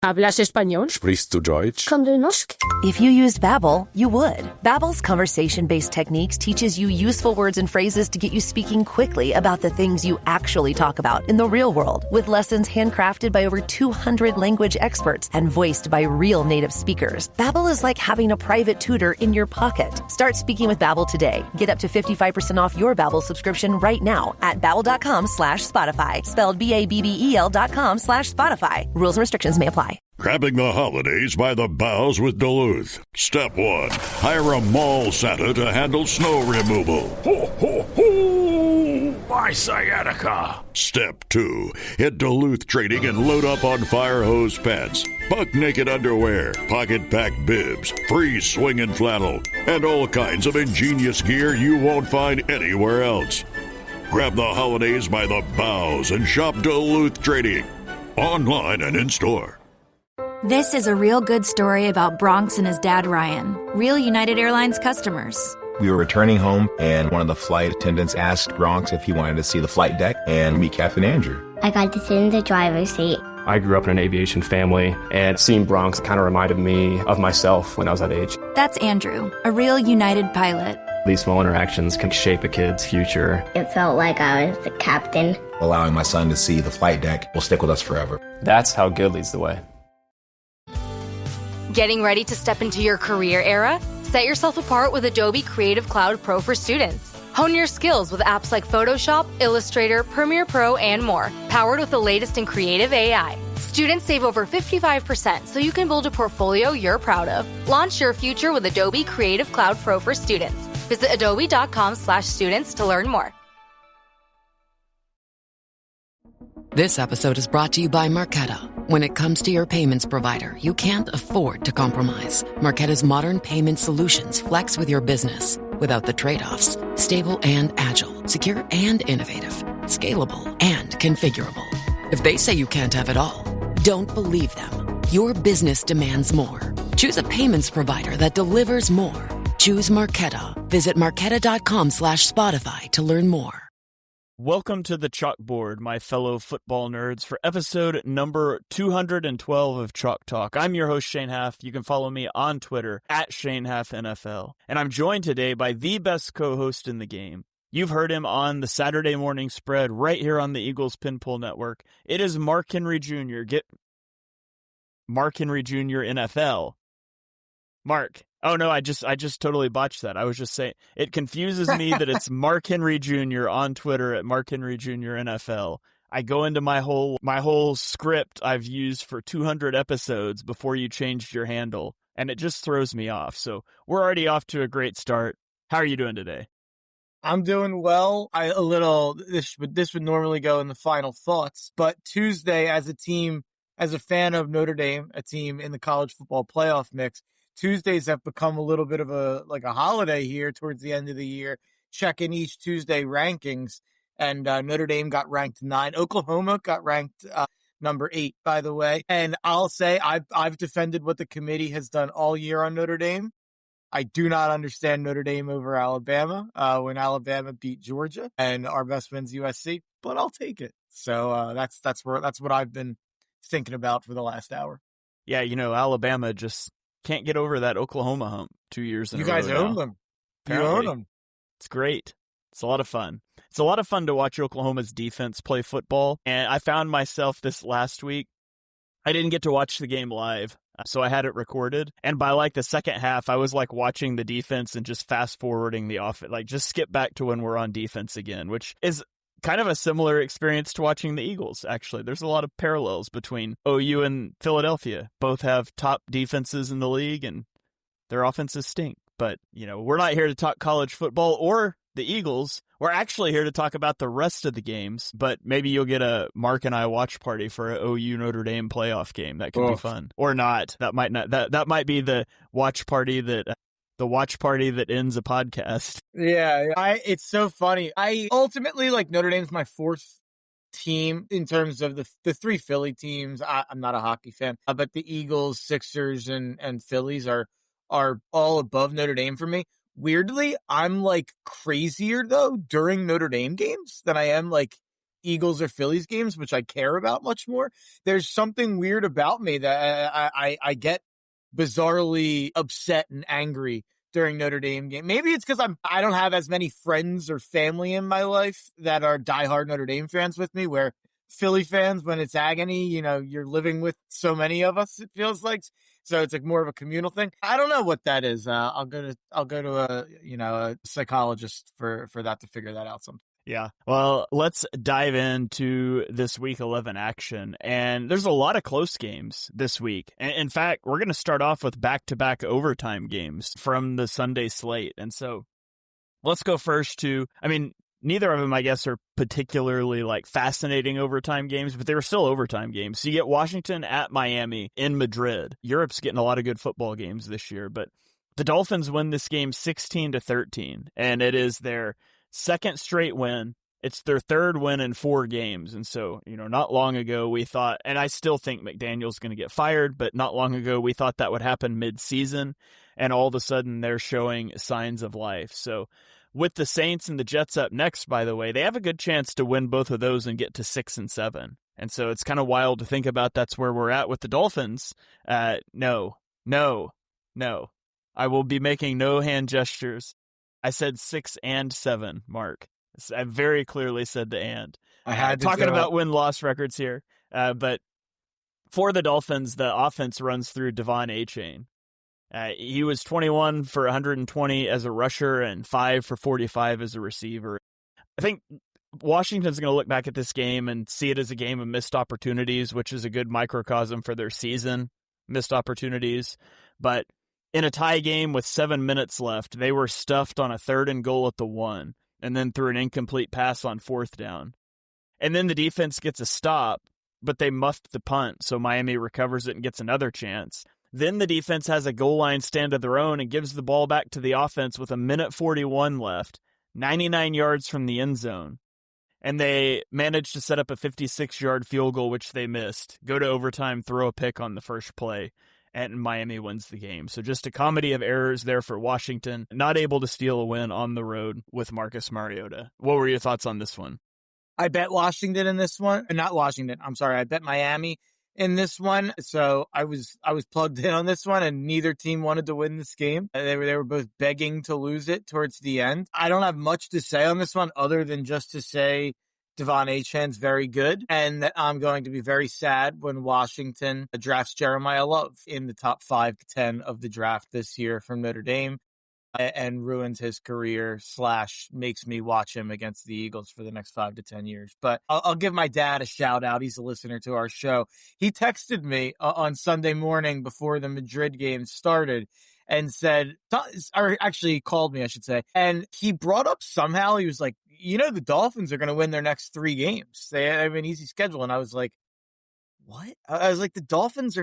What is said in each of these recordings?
¿Hablas español? Sprichst du Deutsch? Kan du norsk? If you used Babbel, you would. Babbel's conversation-based techniques teaches you useful words and phrases to get you speaking quickly about the things you actually talk about in the real world, with lessons handcrafted by over 200 language experts and voiced by real native speakers. Babbel is like having a private tutor in your pocket. Start speaking with Babbel today. Get up to 55% off your Babbel subscription right now at babbel.com/Spotify. Spelled BABBEL.com/Spotify. Rules and restrictions may apply. Grabbing the holidays by the boughs with Duluth. Step 1. Hire a mall Santa to handle snow removal. Ho, ho, ho! My sciatica! Step 2. Hit Duluth Trading and load up on fire hose pants, buck-naked underwear, pocket-pack bibs, free swinging flannel, and all kinds of ingenious gear you won't find anywhere else. Grab the holidays by the boughs and shop Duluth Trading. Online and in-store. This is a real good story about Bronx and his dad, Ryan, real United Airlines customers. We were returning home, and one of the flight attendants asked Bronx if he wanted to see the flight deck and meet Captain Andrew. I got to sit in the driver's seat. I grew up in an aviation family, and seeing Bronx kind of reminded me of myself when I was that age. That's Andrew, a real United pilot. These small interactions can shape a kid's future. It felt like I was the captain. Allowing my son to see the flight deck will stick with us forever. That's how good leads the way. Getting ready to step into your career era? Set yourself apart with Adobe Creative Cloud Pro for students. Hone your skills with apps like Photoshop, Illustrator, Premiere Pro, and more, powered with the latest in creative AI. Students save over 55% so you can build a portfolio you're proud of. Launch your future with Adobe Creative Cloud Pro for students. Visit adobe.com/students to learn more. This episode is brought to you by Marqeta. When it comes to your payments provider, you can't afford to compromise. Marqeta's modern payment solutions flex with your business without the trade-offs. Stable and agile, secure and innovative, scalable and configurable. If they say you can't have it all, don't believe them. Your business demands more. Choose a payments provider that delivers more. Choose Marqeta. Visit marqeta.com/Spotify to learn more. Welcome to the Chalkboard, my fellow football nerds, for episode number 212 of Chalk Talk. I'm your host, Shane Haff. You can follow me on Twitter at ShaneHaffNFL. And I'm joined today by the best co-host in the game. You've heard him on the Saturday morning spread right here on the Eagles Pinpool Network. It is Mark Henry Jr. Mark Henry Jr. NFL. Mark. Oh, no, I just totally botched that. I was just saying, it confuses me that it's Mark Henry Jr. on Twitter at Mark Henry Jr. NFL. I go into my whole script I've used for 200 episodes before you changed your handle, and it just throws me off. So we're already off to a great start. How are you doing today? I'm doing well. This would normally go in the final thoughts, but Tuesday as a fan of Notre Dame, a team in the college football playoff mix, Tuesdays have become a little bit of a holiday here towards the end of the year, checking each Tuesday rankings. And Notre Dame got ranked 9. Oklahoma got ranked number 8, by the way. And I'll say I've defended what the committee has done all year on Notre Dame. I do not understand Notre Dame over Alabama when Alabama beat Georgia and our best friends USC, but I'll take it. So that's what I've been thinking about for the last hour. Yeah, Alabama just can't get over that Oklahoma hump 2 years in a row. You guys own them. Apparently. You own them. It's great. It's a lot of fun. It's a lot of fun to watch Oklahoma's defense play football. And I found myself this last week, I didn't get to watch the game live, so I had it recorded. And by the second half, I was watching the defense and just fast forwarding the offense, just skip back to when we're on defense again, which is kind of a similar experience to watching the Eagles, actually. There's a lot of parallels between OU and Philadelphia. Both have top defenses in the league, and their offenses stink. But, we're not here to talk college football or the Eagles. We're actually here to talk about the rest of the games, but maybe you'll get a Mark and I watch party for an OU Notre Dame playoff game. That could be fun. Or not. That might not. That might be the watch party that ends a podcast. Yeah, it's so funny. I ultimately Notre Dame's my fourth team in terms of the three Philly teams. I'm not a hockey fan, but the Eagles, Sixers, and Phillies are all above Notre Dame for me. Weirdly, I'm crazier though during Notre Dame games than I am Eagles or Phillies games, which I care about much more. There's something weird about me that I get bizarrely upset and angry during Notre Dame game. Maybe it's because I don't have as many friends or family in my life that are diehard Notre Dame fans with me, where Philly fans, when it's agony, you're living with so many of us, it feels like. So it's like more of a communal thing. I don't know what that is. I'll go to a psychologist for that to figure that out sometime. Yeah. Well, let's dive into this week 11 action. And there's a lot of close games this week. In fact, we're going to start off with back-to-back overtime games from the Sunday slate. And so let's go first to, neither of them, I guess, are particularly fascinating overtime games, but they were still overtime games. So you get Washington at Miami in Madrid. Europe's getting a lot of good football games this year, but the Dolphins win this game 16-13, and it is their second straight win. It's their third win in 4 games. And so, not long ago we thought, and I still think McDaniel's going to get fired, but not long ago we thought that would happen mid-season, and all of a sudden they're showing signs of life. So with the Saints and the Jets up next, by the way, they have a good chance to win both of those and get to 6-7. And so it's kind of wild to think about that's where we're at with the Dolphins. No. I will be making no hand gestures. I said 6 and 7, Mark. I very clearly said the and. I had talking about win-loss records here. But for the Dolphins, the offense runs through Devon Achane. He was 21 for 120 as a rusher and 5 for 45 as a receiver. I think Washington's going to look back at this game and see it as a game of missed opportunities, which is a good microcosm for their season, missed opportunities. But in a tie game with 7 minutes left, they were stuffed on a 3rd and goal at the 1, and then threw an incomplete pass on 4th down. And then the defense gets a stop, but they muffed the punt, so Miami recovers it and gets another chance. Then the defense has a goal line stand of their own and gives the ball back to the offense with 1:41 left, 99 yards from the end zone. And they managed to set up a 56-yard field goal, which they missed, go to overtime, throw a pick on the first play, and Miami wins the game. So just a comedy of errors there for Washington, not able to steal a win on the road with Marcus Mariota. What were your thoughts on this one? I bet Washington in this one. Not Washington. I'm sorry. I bet Miami in this one. So I was plugged in on this one, and neither team wanted to win this game. They were both begging to lose it towards the end. I don't have much to say on this one other than just to say Devon Achane's very good, and that I'm going to be very sad when Washington drafts Jeremiah Love in the top 5 to 10 of the draft this year from Notre Dame, and ruins his career / makes me watch him against the Eagles for the next 5 to 10 years. But I'll give my dad a shout out. He's a listener to our show. He texted me on Sunday morning before the Madrid game started and said, or actually called me, I should say. And he brought up somehow, he was like, the Dolphins are going to win their next 3 games. They have an easy schedule. And I was like, what? I was like, the Dolphins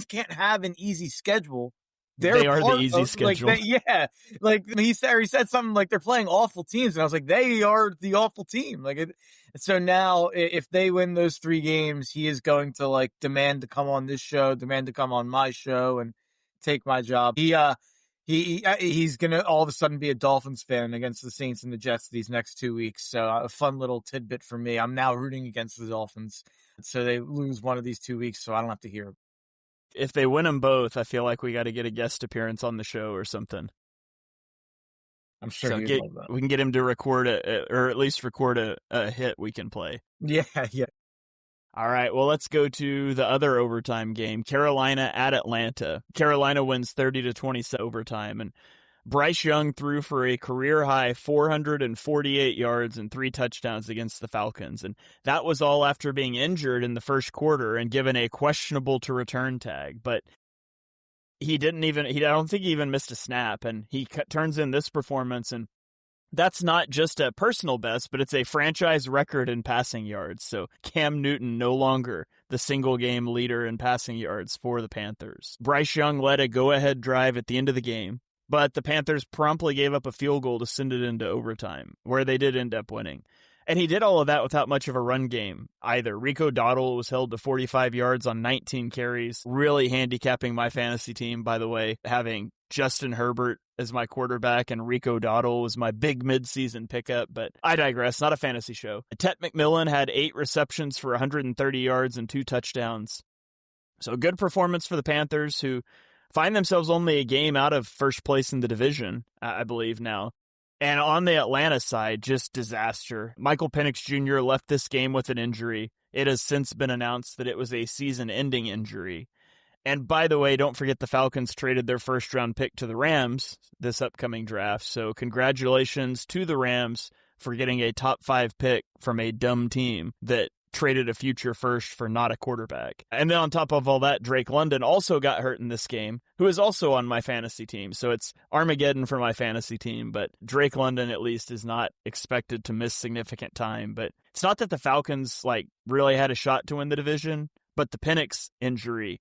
can't have an easy schedule. They are the easy schedule. He said something like they're playing awful teams. And I was like, they are the awful team. So now if they win those 3 games, he is going to demand to come on this show, demand to come on my show and take my job. He's going to all of a sudden be a Dolphins fan against the Saints and the Jets these next 2 weeks. So a fun little tidbit for me. I'm now rooting against the Dolphins. So they lose one of these 2 weeks, so I don't have to hear it. If they win them both, I feel like we got to get a guest appearance on the show or something. I'm sure so love that. We can get him to record or at least record a hit we can play. Yeah. All right, well, let's go to the other overtime game, Carolina at Atlanta. Carolina wins 30-20 overtime, and Bryce Young threw for a career-high 448 yards and 3 touchdowns against the Falcons, and that was all after being injured in the first quarter and given a questionable-to-return tag. But I don't think he even missed a snap, and he turns in this performance, and that's not just a personal best, but it's a franchise record in passing yards. So Cam Newton no longer the single-game leader in passing yards for the Panthers. Bryce Young led a go-ahead drive at the end of the game, but the Panthers promptly gave up a field goal to send it into overtime, where they did end up winning. And he did all of that without much of a run game either. Rico Dowdle was held to 45 yards on 19 carries, really handicapping my fantasy team, by the way, having Justin Herbert as my quarterback, and Rico Dowdle was my big midseason pickup, but I digress. Not a fantasy show. Tet McMillan had 8 receptions for 130 yards and 2 touchdowns. So good performance for the Panthers, who find themselves only a game out of first place in the division, I believe now. And on the Atlanta side, just disaster. Michael Penix Jr. left this game with an injury. It has since been announced that it was a season-ending injury. And by the way, don't forget the Falcons traded their first-round pick to the Rams this upcoming draft. So congratulations to the Rams for getting a top 5 pick from a dumb team that traded a future first for not a quarterback. And then on top of all that, Drake London also got hurt in this game, who is also on my fantasy team. So it's Armageddon for my fantasy team, but Drake London at least is not expected to miss significant time. But it's not that the Falcons really had a shot to win the division, but the Penix injury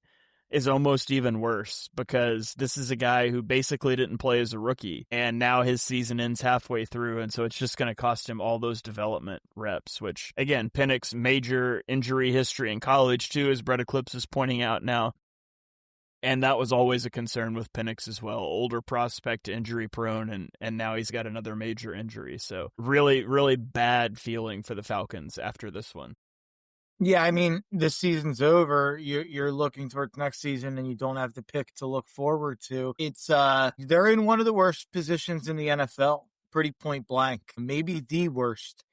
is almost even worse because this is a guy who basically didn't play as a rookie, and now his season ends halfway through, and so it's just going to cost him all those development reps, which, again, Penix, major injury history in college, too, as Brett Eclipse is pointing out now, and that was always a concern with Penix as well. Older prospect, injury prone, and now he's got another major injury, so really, really bad feeling for the Falcons after this one. Yeah, I mean, this season's over. You're looking towards next season, and you don't have the pick to look forward to. It's they're in one of the worst positions in the NFL, pretty point blank. Maybe the worst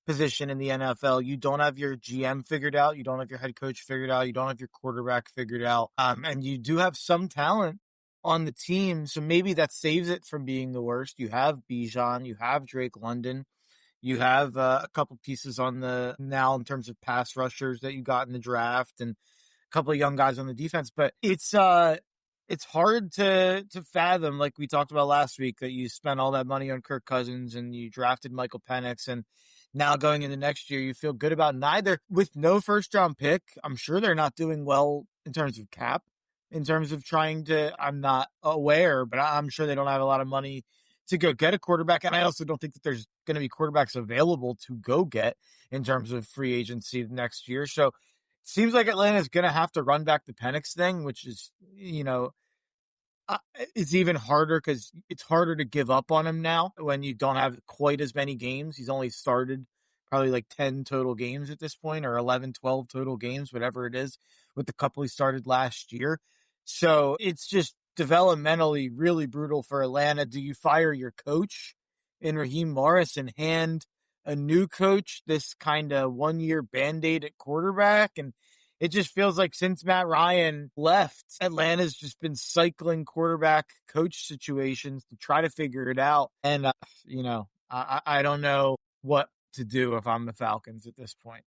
position in the NFL. You don't have your GM figured out. You don't have your head coach figured out. You don't have your quarterback figured out. And you do have some talent on the team, so maybe that saves it from being the worst. You have Bijan. You have Drake London. You have a couple pieces on the now in terms of pass rushers that you got in the draft and a couple of young guys on the defense. But it's hard to fathom, like we talked about last week, that you spent all that money on Kirk Cousins and you drafted Michael Penix, and now going into next year, you feel good about neither. With no first-round pick, I'm sure they're not doing well in terms of cap, in terms of trying to – I'm not aware, but I'm sure they don't have a lot of money to go get a quarterback. And I also don't think that there's going to be quarterbacks available to go get in terms of free agency next year. So it seems like Atlanta's going to have to run back the Penix thing, which is, it's even harder because it's harder to give up on him now when you don't have quite as many games. He's only started probably 10 total games at this point, or 11, 12 total games, whatever it is, with the couple he started last year. So it's just developmentally really brutal for Atlanta. Do you fire your coach in Raheem Morris and hand a new coach this kind of 1-year Band-Aid at quarterback? And it just feels like since Matt Ryan left, Atlanta's just been cycling quarterback coach situations to try to figure it out. And, I don't know what to do if I'm the Falcons at this point.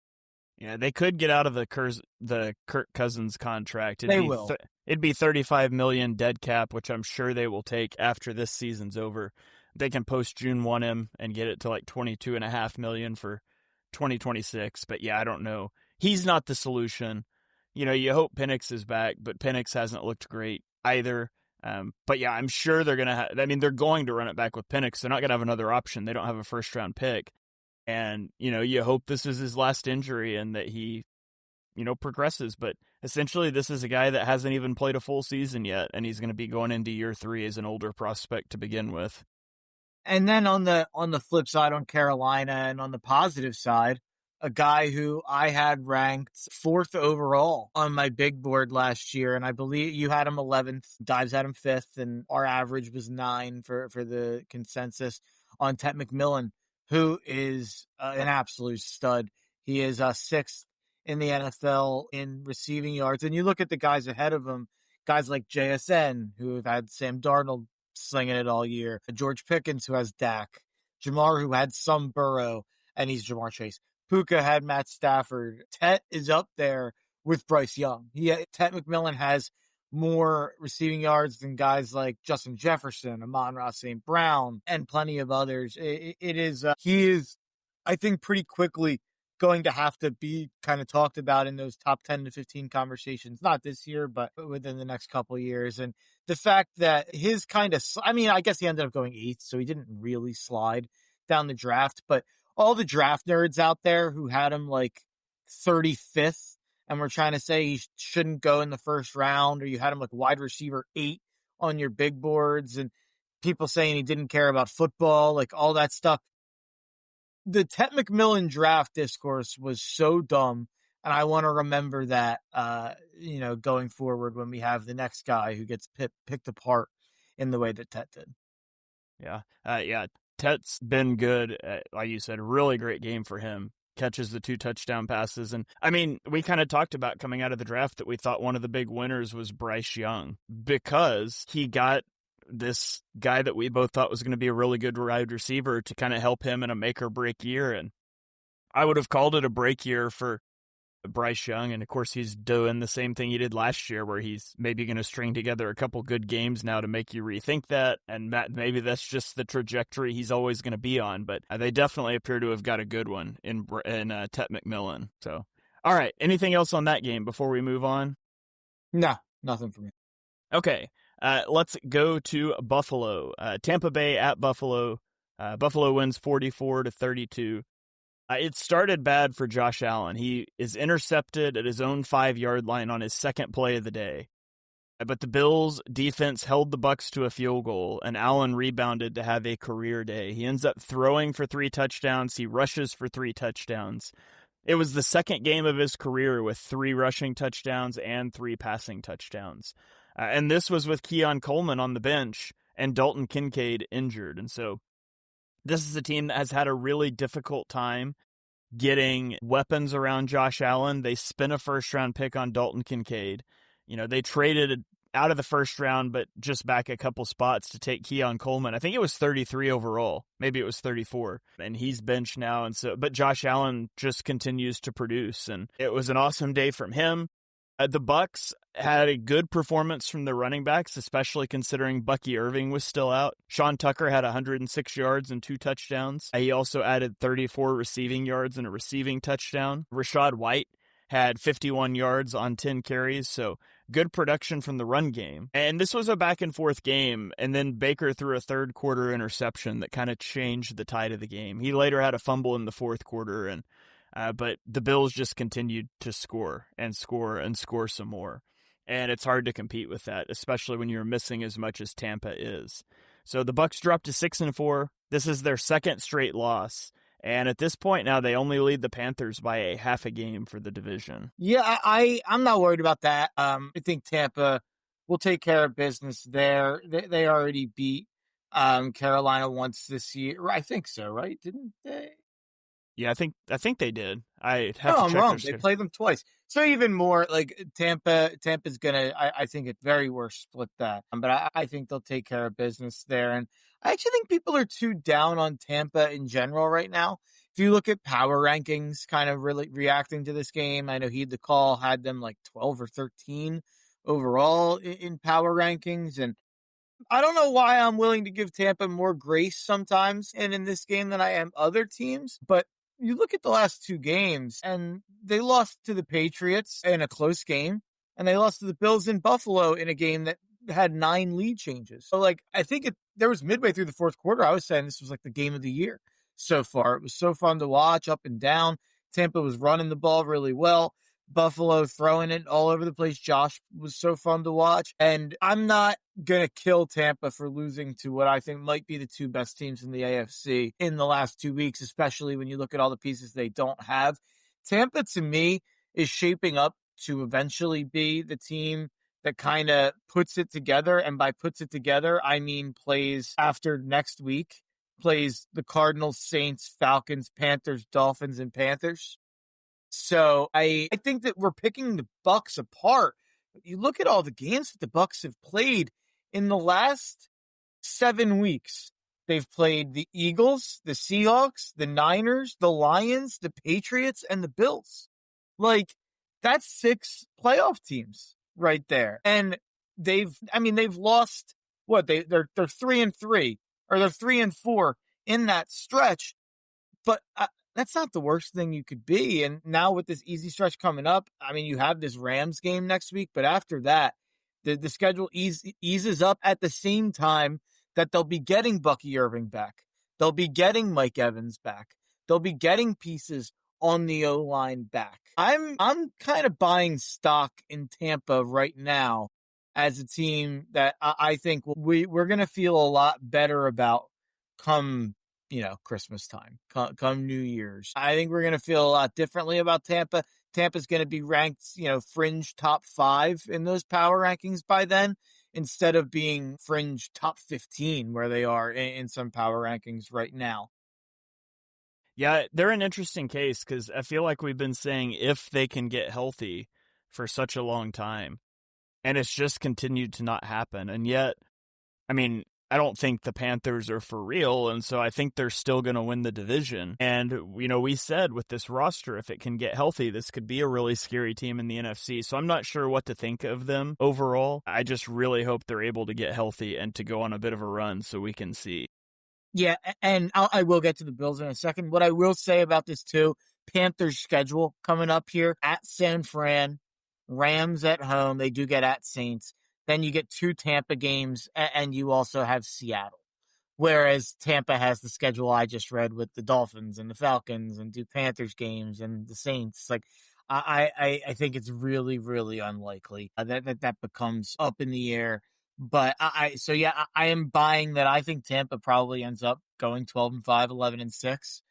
Yeah, they could get out of the Kirk Cousins contract. They will. It'd be $35 million dead cap, which I'm sure they will take after this season's over. They can post June 1 him and get it to $22.5 million for 2026. But yeah, I don't know. He's not the solution. You hope Penix is back, but Penix hasn't looked great either. But yeah, I'm sure they're going to they're going to run it back with Penix. They're not going to have another option. They don't have a first round pick. And, you hope this is his last injury and that he, progresses. But essentially, this is a guy that hasn't even played a full season yet, and he's going to be going into year 3 as an older prospect to begin with. And then on the flip side, on Carolina, and on the positive side, a guy who I had ranked 4th overall on my big board last year, and I believe you had him 11th, Dives had him 5th, and our average was 9 for the consensus on Tet McMillan, who is an absolute stud. He is 6th in the NFL in receiving yards. And you look at the guys ahead of him, guys like JSN, who have had Sam Darnold slinging it all year, George Pickens, who has Dak, Jamar, who had some Burrow, and he's Jamar Chase. Puka had Matt Stafford. Tet is up there with Bryce Young. Tet McMillan has more receiving yards than guys like Justin Jefferson, Amon-Ra St. Brown, and plenty of others. He is, I think, pretty quickly going to have to be kind of talked about in those top 10 to 15 conversations, not this year, but within the next couple of years. And the fact that his I guess he ended up going 8th, so he didn't really slide down the draft, but all the draft nerds out there who had him 35th, and we're trying to say he shouldn't go in the first round, or you had him wide receiver 8 on your big boards. And people saying he didn't care about football, like all that stuff. The Ted McMillan draft discourse was so dumb, and I want to remember that, going forward when we have the next guy who gets picked apart in the way that Ted did. Yeah. Ted's been good. Like you said, really great game for him. Catches the 2 touchdown passes. And I mean, we kind of talked about coming out of the draft that we thought one of the big winners was Bryce Young, because he got this guy that we both thought was going to be a really good wide receiver to kind of help him in a make or break year. And I would have called it a break year for Bryce Young. And of course, he's doing the same thing he did last year, where he's maybe going to string together a couple good games now to make you rethink that. And maybe that's just the trajectory he's always going to be on. But they definitely appear to have got a good one in Ted McMillan. So, all right. Anything else on that game before we move on? No, nothing for me. Okay. Let's go to Buffalo. Tampa Bay at Buffalo. Buffalo wins 44-32. It started bad for Josh Allen. He is intercepted at his own 5-yard line on his second play of the day. But the Bills' defense held the Bucs to a field goal, and Allen rebounded to have a career day. He ends up throwing for 3 touchdowns. He rushes for 3 touchdowns. It was the second game of his career with 3 rushing touchdowns and 3 passing touchdowns. And this was with Keon Coleman on the bench and Dalton Kincaid injured. And so this is a team that has had a really difficult time getting weapons around Josh Allen. They spent a first-round pick on Dalton Kincaid. They traded out of the first round, but just back a couple spots to take Keon Coleman. I think it was 33 overall. Maybe it was 34. And he's benched now. But Josh Allen just continues to produce. And it was an awesome day from him. The Bucs had a good performance from the running backs, especially considering Bucky Irving was still out. Sean Tucker had 106 yards and 2 touchdowns. He also added 34 receiving yards and a receiving touchdown. Rashad White had 51 yards on 10 carries, so good production from the run game. And this was a back-and-forth game, and then Baker threw a third-quarter interception that kind of changed the tide of the game. He later had a fumble in the fourth quarter, but the Bills just continued to score and score and score some more. And it's hard to compete with that, especially when you're missing as much as Tampa is. So the Bucs dropped to 6-4. This is their second straight loss. And at this point now, they only lead the Panthers by a half a game for the division. Yeah, I'm not worried about that. I think Tampa will take care of business there. They already beat Carolina once this year. I think so, right? Didn't they? Yeah, I think they did. I have to I'm check. wrong. They played them twice. So even more, like Tampa's gonna, I think at very worst split that. But I think they'll take care of business there. And I actually think people are too down on Tampa in general right now. If you look at power rankings, kind of really reacting to this game, I know the call had them like 12 or 13 overall in power rankings. And I don't know why I'm willing to give Tampa more grace sometimes and in this game than I am other teams, but you look at the last 2 games, and they lost to the Patriots in a close game, and they lost to the Bills in Buffalo in a game that had 9 lead changes. So, I think there was midway through the fourth quarter, I was saying this was like the game of the year so far. It was so fun to watch up and down. Tampa was running the ball really well. Buffalo throwing it all over the place. Josh was so fun to watch. And I'm not going to kill Tampa for losing to what I think might be the 2 best teams in the AFC in the last 2 weeks, especially when you look at all the pieces they don't have. Tampa, to me, is shaping up to eventually be the team that kind of puts it together. And by puts it together, I mean plays after next week, plays the Cardinals, Saints, Falcons, Panthers, Dolphins, and Panthers. So I think that we're picking the Bucs apart. You look at all the games that the Bucs have played in the last 7 weeks. They've played the Eagles, the Seahawks, the Niners, the Lions, the Patriots, and the Bills. That's 6 playoff teams right there. And they've lost what? They're 3-3 or they're 3-4 in that stretch. But that's not the worst thing you could be. And now with this easy stretch coming up, you have this Rams game next week, but after that, the schedule eases up at the same time that they'll be getting Bucky Irving back. They'll be getting Mike Evans back. They'll be getting pieces on the O-line back. I'm kind of buying stock in Tampa right now as a team that I think we're going to feel a lot better about come, Christmas time, come New Year's. I think we're going to feel a lot differently about Tampa. Tampa's going to be ranked, fringe top 5 in those power rankings by then, instead of being fringe top 15 where they are in some power rankings right now. Yeah, they're an interesting case because I feel like we've been saying if they can get healthy for such a long time, and it's just continued to not happen. And yet, I mean, I don't think the Panthers are for real, and so I think they're still going to win the division. And, we said with this roster, if it can get healthy, this could be a really scary team in the NFC. So I'm not sure what to think of them overall. I just really hope they're able to get healthy and to go on a bit of a run so we can see. Yeah, and I will get to the Bills in a second. What I will say about this too, Panthers schedule coming up here at San Fran, Rams at home. They do get at Saints. Then you get 2 Tampa games, and you also have Seattle. Whereas Tampa has the schedule I just read with the Dolphins and the Falcons and 2 Panthers games and the Saints. Like, I think it's really, really unlikely that becomes up in the air. But I am buying that. I think Tampa probably ends up going 12-5, 11-6.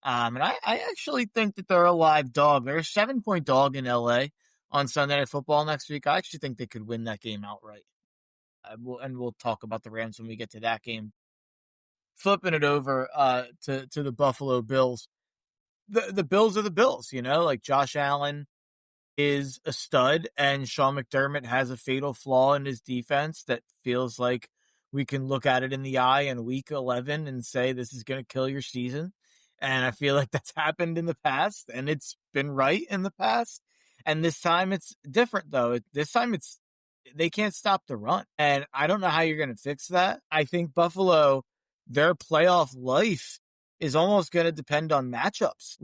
And I actually think that they're a live dog. They're a 7-point dog in LA on Sunday Night Football next week. I actually think they could win that game outright. We'll talk about the Rams when we get to that game. Flipping it over to the Buffalo Bills. The Bills are the Bills, like Josh Allen is a stud, and Sean McDermott has a fatal flaw in his defense that feels like we can look at it in the eye in week 11 and say this is going to kill your season. And I feel like that's happened in the past, and it's been right in the past. And this time it's different, though. This time they can't stop the run. And I don't know how you're going to fix that. I think Buffalo, their playoff life is almost going to depend on matchups.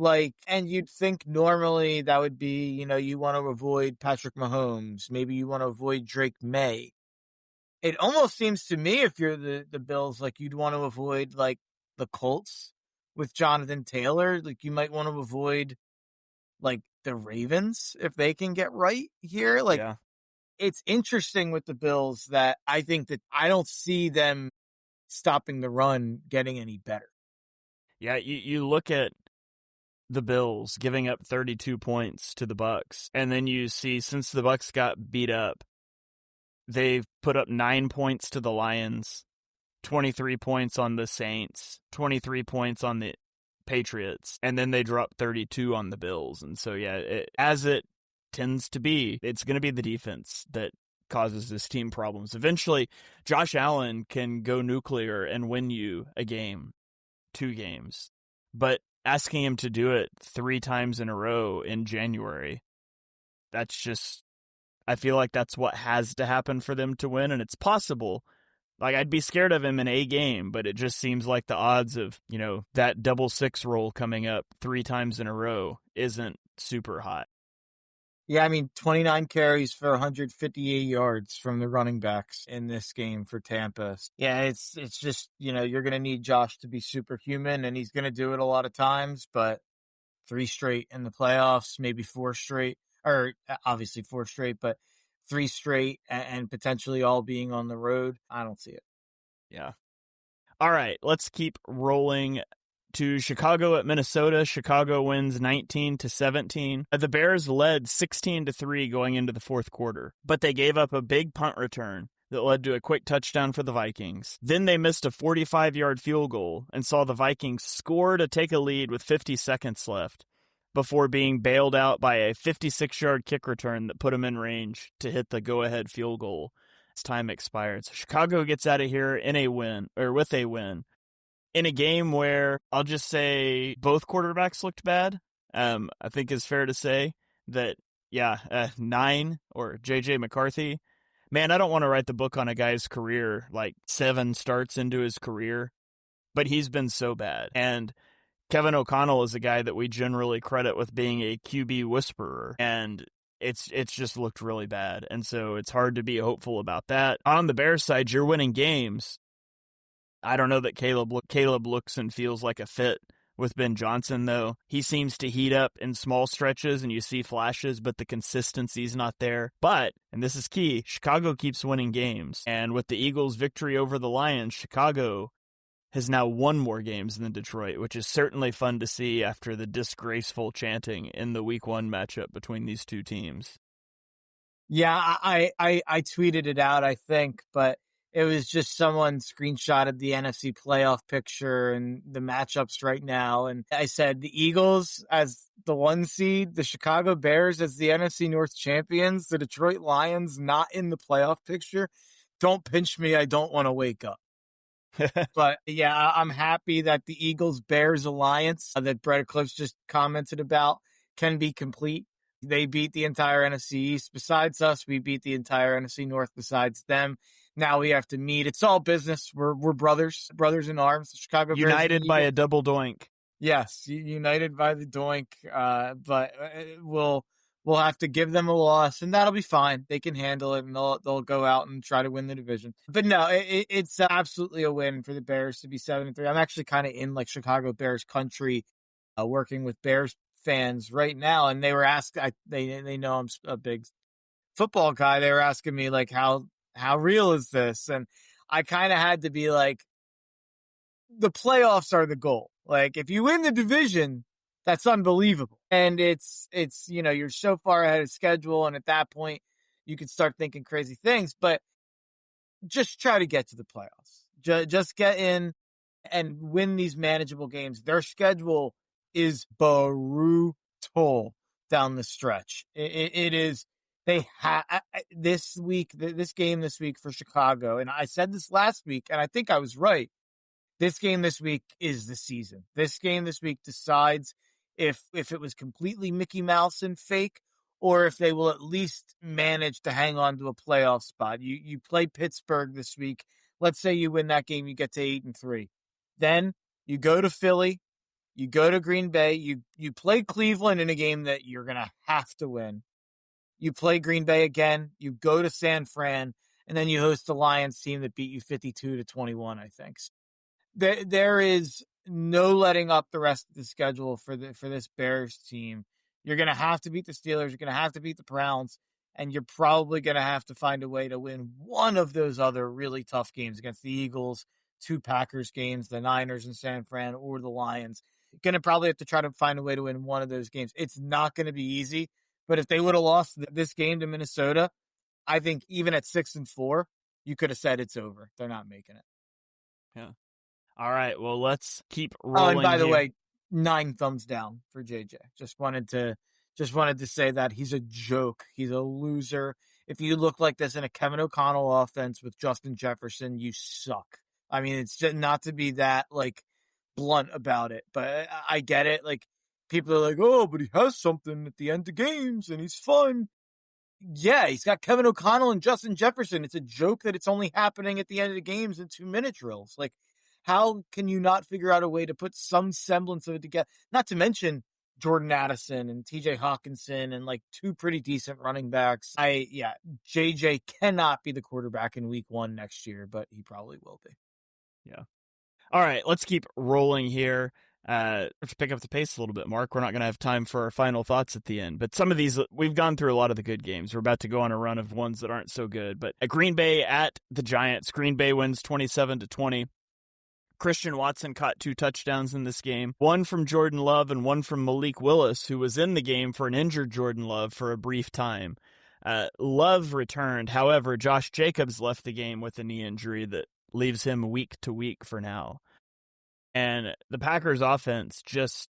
And you'd think normally that would be, you want to avoid Patrick Mahomes. Maybe you want to avoid Drake May. It almost seems to me, if you're the Bills, you'd want to avoid, the Colts with Jonathan Taylor. You might want to avoid, the Ravens if they can get right here. Yeah. It's interesting with the Bills that I think that I don't see them stopping the run getting any better. Yeah, you look at the Bills giving up 32 points to the Bucs, and then you see since the Bucs got beat up, they've put up 9 points to the Lions, 23 points on the Saints, 23 points on the Patriots, and then they dropped 32 on the Bills. And so, as it tends to be, it's going to be the defense that causes this team problems. Eventually, Josh Allen can go nuclear and win you a game, 2 games, but asking him to do it 3 times in a row in January, that's just, I feel like that's what has to happen for them to win, and it's possible. I'd be scared of him in a game, but it just seems like the odds of, that 6-6 roll coming up 3 times in a row isn't super high. Yeah, 29 carries for 158 yards from the running backs in this game for Tampa. Yeah, it's just, you're going to need Josh to be superhuman, and he's going to do it a lot of times, but 3 straight in the playoffs, maybe 4 straight, or obviously 4 straight, but 3 straight and potentially all being on the road. I don't see it. Yeah. All right, let's keep rolling to Chicago at Minnesota. Chicago wins 19-17. The Bears led 16-3 going into the fourth quarter, but they gave up a big punt return that led to a quick touchdown for the Vikings. Then they missed a 45-yard field goal and saw the Vikings score to take a lead with 50 seconds left before being bailed out by a 56-yard kick return that put them in range to hit the go-ahead field goal as time expired. So Chicago gets out of here with a win. In a game where I'll just say both quarterbacks looked bad. I think it's fair to say that, 9 or J.J. McCarthy. Man, I don't want to write the book on a guy's career, 7 starts into his career, but he's been so bad. And Kevin O'Connell is a guy that we generally credit with being a QB whisperer, and it's just looked really bad. And so it's hard to be hopeful about that. On the Bears side, you're winning games. I don't know that Caleb looks and feels like a fit with Ben Johnson, though. He seems to heat up in small stretches and you see flashes, but the consistency's not there. But, and this is key, Chicago keeps winning games. And with the Eagles' victory over the Lions, Chicago has now won more games than Detroit, which is certainly fun to see after the disgraceful chanting in the Week 1 matchup between these two teams. Yeah, I tweeted it out, I think, but it was just someone screenshotted the NFC playoff picture and the matchups right now. And I said the Eagles as the 1 seed, the Chicago Bears as the NFC North champions, the Detroit Lions not in the playoff picture. Don't pinch me. I don't want to wake up. But yeah, I'm happy that the Eagles-Bears alliance that Brett Eclipse just commented about can be complete. They beat the entire NFC East besides us. We beat the entire NFC North besides them. Now we have to meet. It's all business. We're brothers in arms. The Chicago Bears united by a double doink. Yes, united by the doink. But we'll have to give them a loss, and that'll be fine. They can handle it, and they'll go out and try to win the division. But no, it's absolutely a win for the Bears to be 7-3. I'm actually kind of in like Chicago Bears country, working with Bears fans right now, and they were asking. They know I'm a big football guy. They were asking me like how real is this? And I kind of had to be like, the playoffs are the goal. Like if you win the division, that's unbelievable. And it's, you're so far ahead of schedule. And at that point you can start thinking crazy things, but just try to get to the playoffs. Just get in and win these manageable games. Their schedule is brutal down the stretch. It is. They have this game this week for Chicago. And I said this last week, and I think I was right. This game this week is the season. This game this week decides if it was completely Mickey Mouse and fake, or if they will at least manage to hang on to a playoff spot. You play Pittsburgh this week. Let's say you win that game, you get to 8-3. Then you go to Philly, you go to Green Bay, you play Cleveland in a game that you're gonna have to win. You play Green Bay again, you go to San Fran, and then you host the Lions team that beat you 52-21, I think. There is no letting up the rest of the schedule for this Bears team. You're going to have to beat the Steelers, you're going to have to beat the Browns, and you're probably going to have to find a way to win one of those other really tough games against the Eagles, 2 Packers games, the Niners in San Fran, or the Lions. You're going to probably have to try to find a way to win one of those games. It's not going to be easy. But if they would have lost this game to Minnesota, I think even at 6-4, you could have said it's over. They're not making it. Yeah. All right. Well, let's keep rolling. Oh, and by the way, 9 thumbs down for JJ. Just wanted to say that he's a joke. He's a loser. If you look like this in a Kevin O'Connell offense with Justin Jefferson, you suck. I mean, it's just not to be that like blunt about it, but I get it. Like, people are like, oh, but he has something at the end of games and he's fun. Yeah, he's got Kevin O'Connell and Justin Jefferson. It's a joke that it's only happening at the end of the games in 2-minute drills. Like, how can you not figure out a way to put some semblance of it together? Not to mention Jordan Addison and TJ Hawkinson and like 2 pretty decent running backs. JJ cannot be the quarterback in week 1 next year, but he probably will be. Yeah. All right, let's keep rolling here. Let's pick up the pace a little bit, Mark. We're not going to have time for our final thoughts at the end, but some of these, we've gone through a lot of the good games. We're about to go on a run of ones that aren't so good, but at Green Bay at the Giants, Green Bay wins 27-20. Christian Watson caught 2 touchdowns in this game, one from Jordan Love and one from Malik Willis, who was in the game for an injured Jordan Love for a brief time. Love returned. However, Josh Jacobs left the game with a knee injury that leaves him week to week for now. And the Packers offense just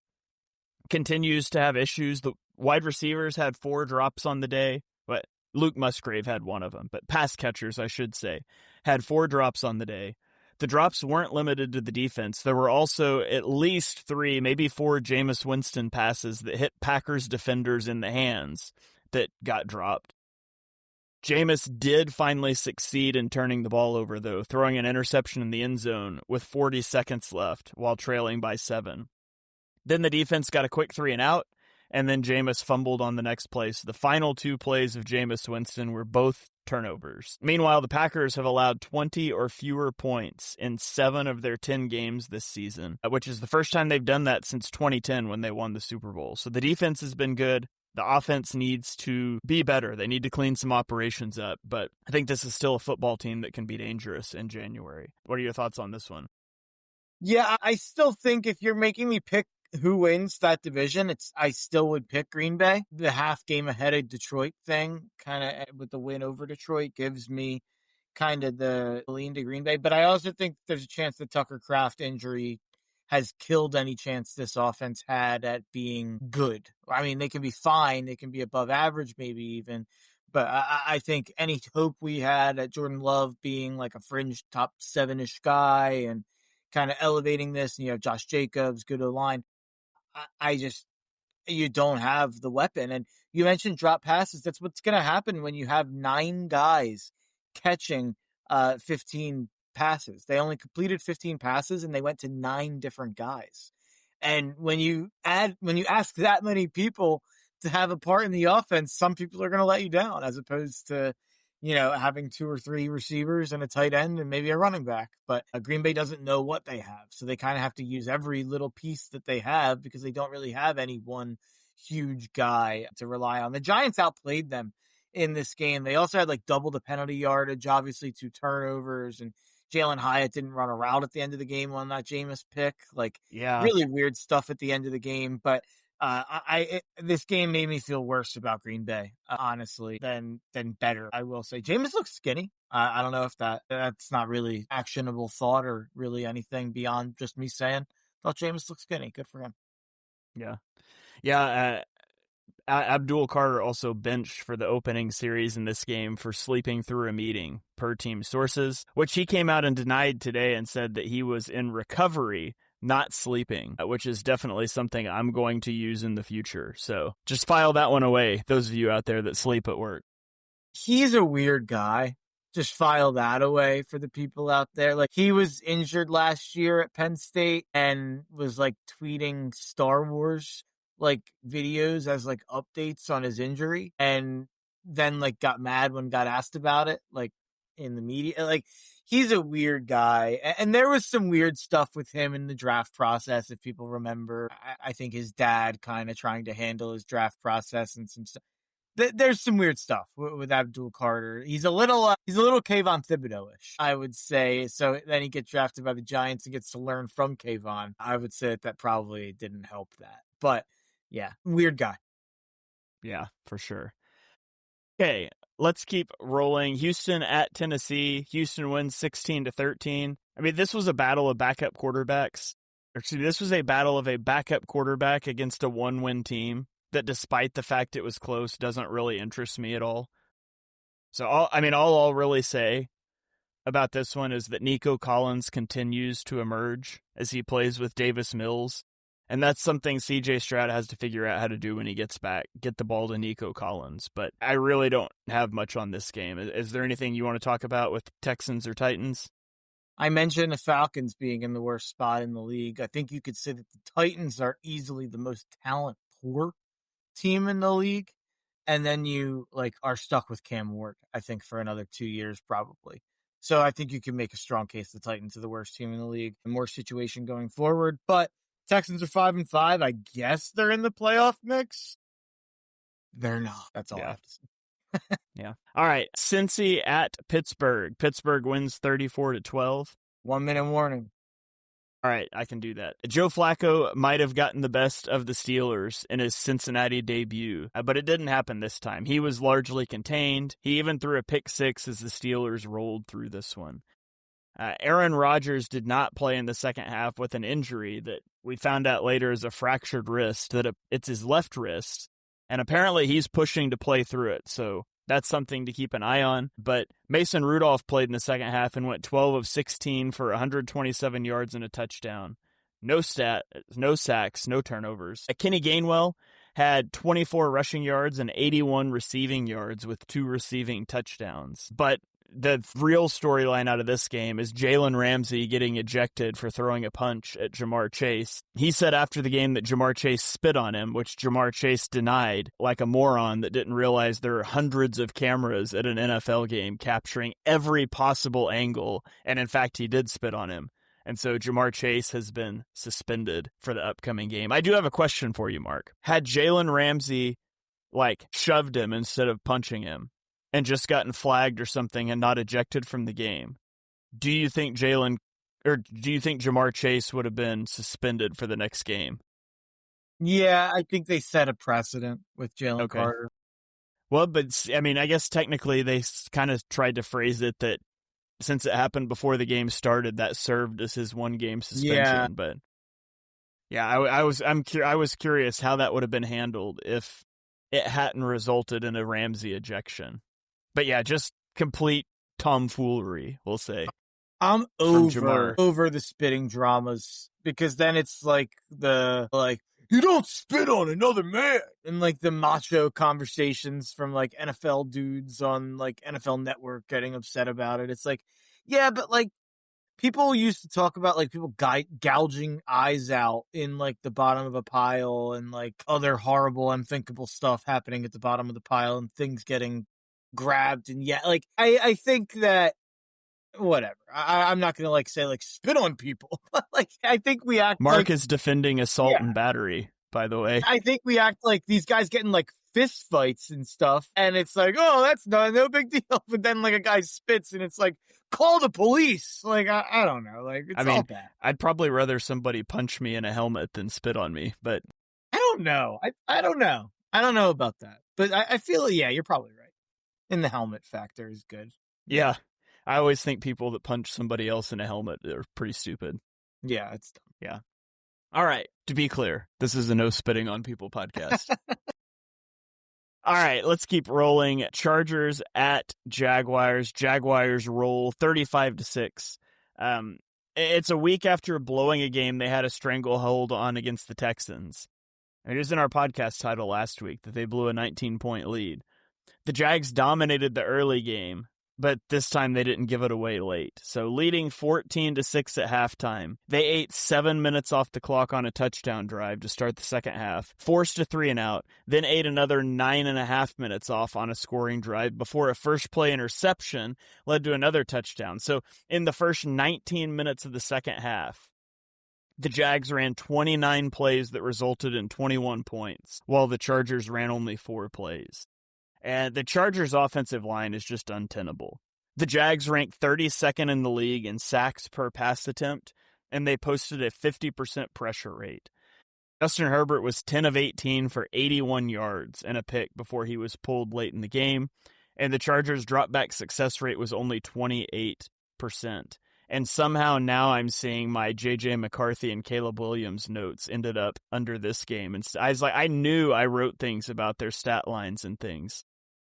continues to have issues. The wide receivers had 4 drops on the day, but Luke Musgrave had one of them. But pass catchers, I should say, had 4 drops on the day. The drops weren't limited to the defense. There were also at least 3, maybe 4 Jameis Winston passes that hit Packers defenders in the hands that got dropped. Jameis did finally succeed in turning the ball over, though, throwing an interception in the end zone with 40 seconds left while trailing by 7. Then the defense got a quick 3-and-out, and then Jameis fumbled on the next play. So the final 2 plays of Jameis Winston were both turnovers. Meanwhile, the Packers have allowed 20 or fewer points in 7 of their 10 games this season, which is the first time they've done that since 2010 when they won the Super Bowl. So the defense has been good. The offense needs to be better. They need to clean some operations up, but I think this is still a football team that can be dangerous in January. What are your thoughts on this one? Yeah, I still think if you're making me pick who wins that division, I still would pick Green Bay. The half game ahead of Detroit thing, kind of with the win over Detroit, gives me kind of the lean to Green Bay. But I also think there's a chance the Tucker Kraft injury has killed any chance this offense had at being good. I mean, they can be fine. They can be above average, maybe even. But I think any hope we had at Jordan Love being like a fringe top 7-ish guy and kind of elevating this, and you have Josh Jacobs, good O-line. You don't have the weapon. And you mentioned drop passes. That's what's going to happen when you have 9 guys catching 15 passes. They only completed 15 passes and they went to 9 different guys. And when you ask that many people to have a part in the offense, some people are going to let you down as opposed to, having 2 or 3 receivers and a tight end and maybe a running back. But Green Bay doesn't know what they have. So they kind of have to use every little piece that they have because they don't really have any one huge guy to rely on. The Giants outplayed them in this game. They also had like double the penalty yardage, obviously 2 turnovers, and Jalen Hyatt didn't run a route at the end of the game on that Jameis pick. Really weird stuff at the end of the game. But this game made me feel worse about Green Bay, honestly, than better. I will say Jameis looks skinny. I don't know if that's not really actionable thought or really anything beyond just me saying. Thought Jameis looked skinny. Good for him. Yeah. Abdul Carter also benched for the opening series in this game for sleeping through a meeting, per team sources, which he came out and denied today and said that he was in recovery, not sleeping, which is definitely something I'm going to use in the future. So just file that one away, those of you out there that sleep at work. He's a weird guy. Just file that away for the people out there. Like, he was injured last year at Penn State and was like tweeting Star Wars videos as updates on his injury, and then got mad when got asked about it in the media. He's a weird guy, and there was some weird stuff with him in the draft process, if people remember. I think his dad kind of trying to handle his draft process and some stuff. There's some weird stuff with Abdul Carter. He's a little Kayvon Thibodeau-ish, I would say. So then he gets drafted by the Giants and gets to learn from Kayvon. I would say that probably didn't help that, but yeah, weird guy. Yeah, for sure. Okay, let's keep rolling. Houston at Tennessee. Houston wins 16-13. I mean, this was a battle of backup quarterbacks. This was a battle of a backup quarterback against a 1-win team that, despite the fact it was close, doesn't really interest me at all. So, all I'll really say about this one is that Nico Collins continues to emerge as he plays with Davis Mills. And that's something CJ Stroud has to figure out how to do when he gets back, get the ball to Nico Collins. But I really don't have much on this game. Is there anything you want to talk about with Texans or Titans? I mentioned the Falcons being in the worst spot in the league. I think you could say that the Titans are easily the most talent-poor team in the league. And then you are stuck with Cam Ward, I think, for another 2 years probably. So I think you can make a strong case the Titans are the worst team in the league. A more situation going forward. But Texans are 5-5. I guess they're in the playoff mix. They're not. That's all I have to say. Yeah. All right. Cincy at Pittsburgh. Pittsburgh wins 34-12. 1 minute warning. All right. I can do that. Joe Flacco might have gotten the best of the Steelers in his Cincinnati debut, but it didn't happen this time. He was largely contained. He even threw a pick 6 as the Steelers rolled through this one. Aaron Rodgers did not play in the second half with an injury that we found out later is a fractured wrist, that it's his left wrist, and apparently he's pushing to play through it, so that's something to keep an eye on. But Mason Rudolph played in the second half and went 12 of 16 for 127 yards and a touchdown. No sacks, no turnovers. Kenny Gainwell had 24 rushing yards and 81 receiving yards with 2 receiving touchdowns. But the real storyline out of this game is Jalen Ramsey getting ejected for throwing a punch at Jamar Chase. He said after the game that Jamar Chase spit on him, which Jamar Chase denied like a moron that didn't realize there are hundreds of cameras at an NFL game capturing every possible angle. And in fact, he did spit on him. And so Jamar Chase has been suspended for the upcoming game. I do have a question for you, Mark. Had Jalen Ramsey shoved him instead of punching him and just gotten flagged or something and not ejected from the game, do you think Jamar Chase would have been suspended for the next game? Yeah, I think they set a precedent with Jalen Carter. Well, but I mean, I guess technically they kind of tried to phrase it that since it happened before the game started, that served as his 1-game suspension. Yeah. But yeah, I was curious how that would have been handled if it hadn't resulted in a Ramsey ejection. But yeah, just complete tomfoolery, we'll say. I'm over the spitting dramas, because then it's you don't spit on another man, and the macho conversations from NFL dudes on NFL Network getting upset about it. It's yeah, but people used to talk about people gouging eyes out in the bottom of a pile, and other horrible, unthinkable stuff happening at the bottom of the pile, and things getting grabbed. And yeah, I think that whatever. I'm not gonna say spit on people, but I think we act. Mark is defending assault and battery, by the way. I think we act like these guys getting fist fights and stuff, and it's oh, that's no big deal. But then a guy spits, and it's call the police. I don't know. It's all bad. I'd probably rather somebody punch me in a helmet than spit on me, but I don't know. I don't know. I don't know about that, but I feel you're probably right. And the helmet factor is good. Yeah. I always think people that punch somebody else in a helmet are pretty stupid. Yeah, it's dumb. Yeah. All right. To be clear, this is a no spitting on people podcast. All right, let's keep rolling. Chargers at Jaguars. Jaguars roll 35-6. It's a week after blowing a game they had a stranglehold on against the Texans. It was in our podcast title last week that they blew a 19-point lead. The Jags dominated the early game, but this time they didn't give it away late. So leading 14-6 at halftime, they ate 7 minutes off the clock on a touchdown drive to start the second half, forced a 3-and-out, then ate another 9.5 minutes off on a scoring drive before a first play interception led to another touchdown. So in the first 19 minutes of the second half, the Jags ran 29 plays that resulted in 21 points, while the Chargers ran only 4 plays. And the Chargers' offensive line is just untenable. The Jags ranked 32nd in the league in sacks per pass attempt, and they posted a 50% pressure rate. Justin Herbert was 10 of 18 for 81 yards and a pick before he was pulled late in the game, and the Chargers' dropback success rate was only 28%. And somehow now I'm seeing my J.J. McCarthy and Caleb Williams notes ended up under this game. And I knew I wrote things about their stat lines and things.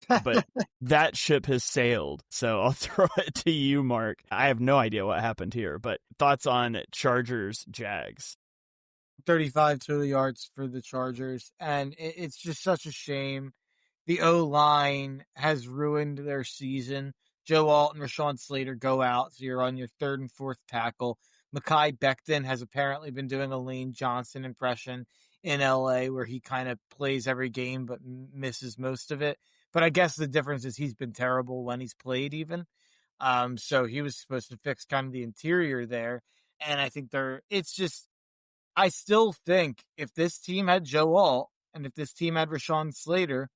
But that ship has sailed. So I'll throw it to you, Mark. I have no idea what happened here, but thoughts on Chargers, Jags? 35 total yards for the Chargers. And it's just such a shame. The O-line has ruined their season. Joe Alt and Rashawn Slater go out, so you're on your third and fourth tackle. Mekhi Becton has apparently been doing a Lane Johnson impression in L.A., where he kind of plays every game but misses most of it. But I guess the difference is he's been terrible when he's played even. So he was supposed to fix kind of the interior there. And I think I still think if this team had Joe Alt and if this team had Rashawn Slater,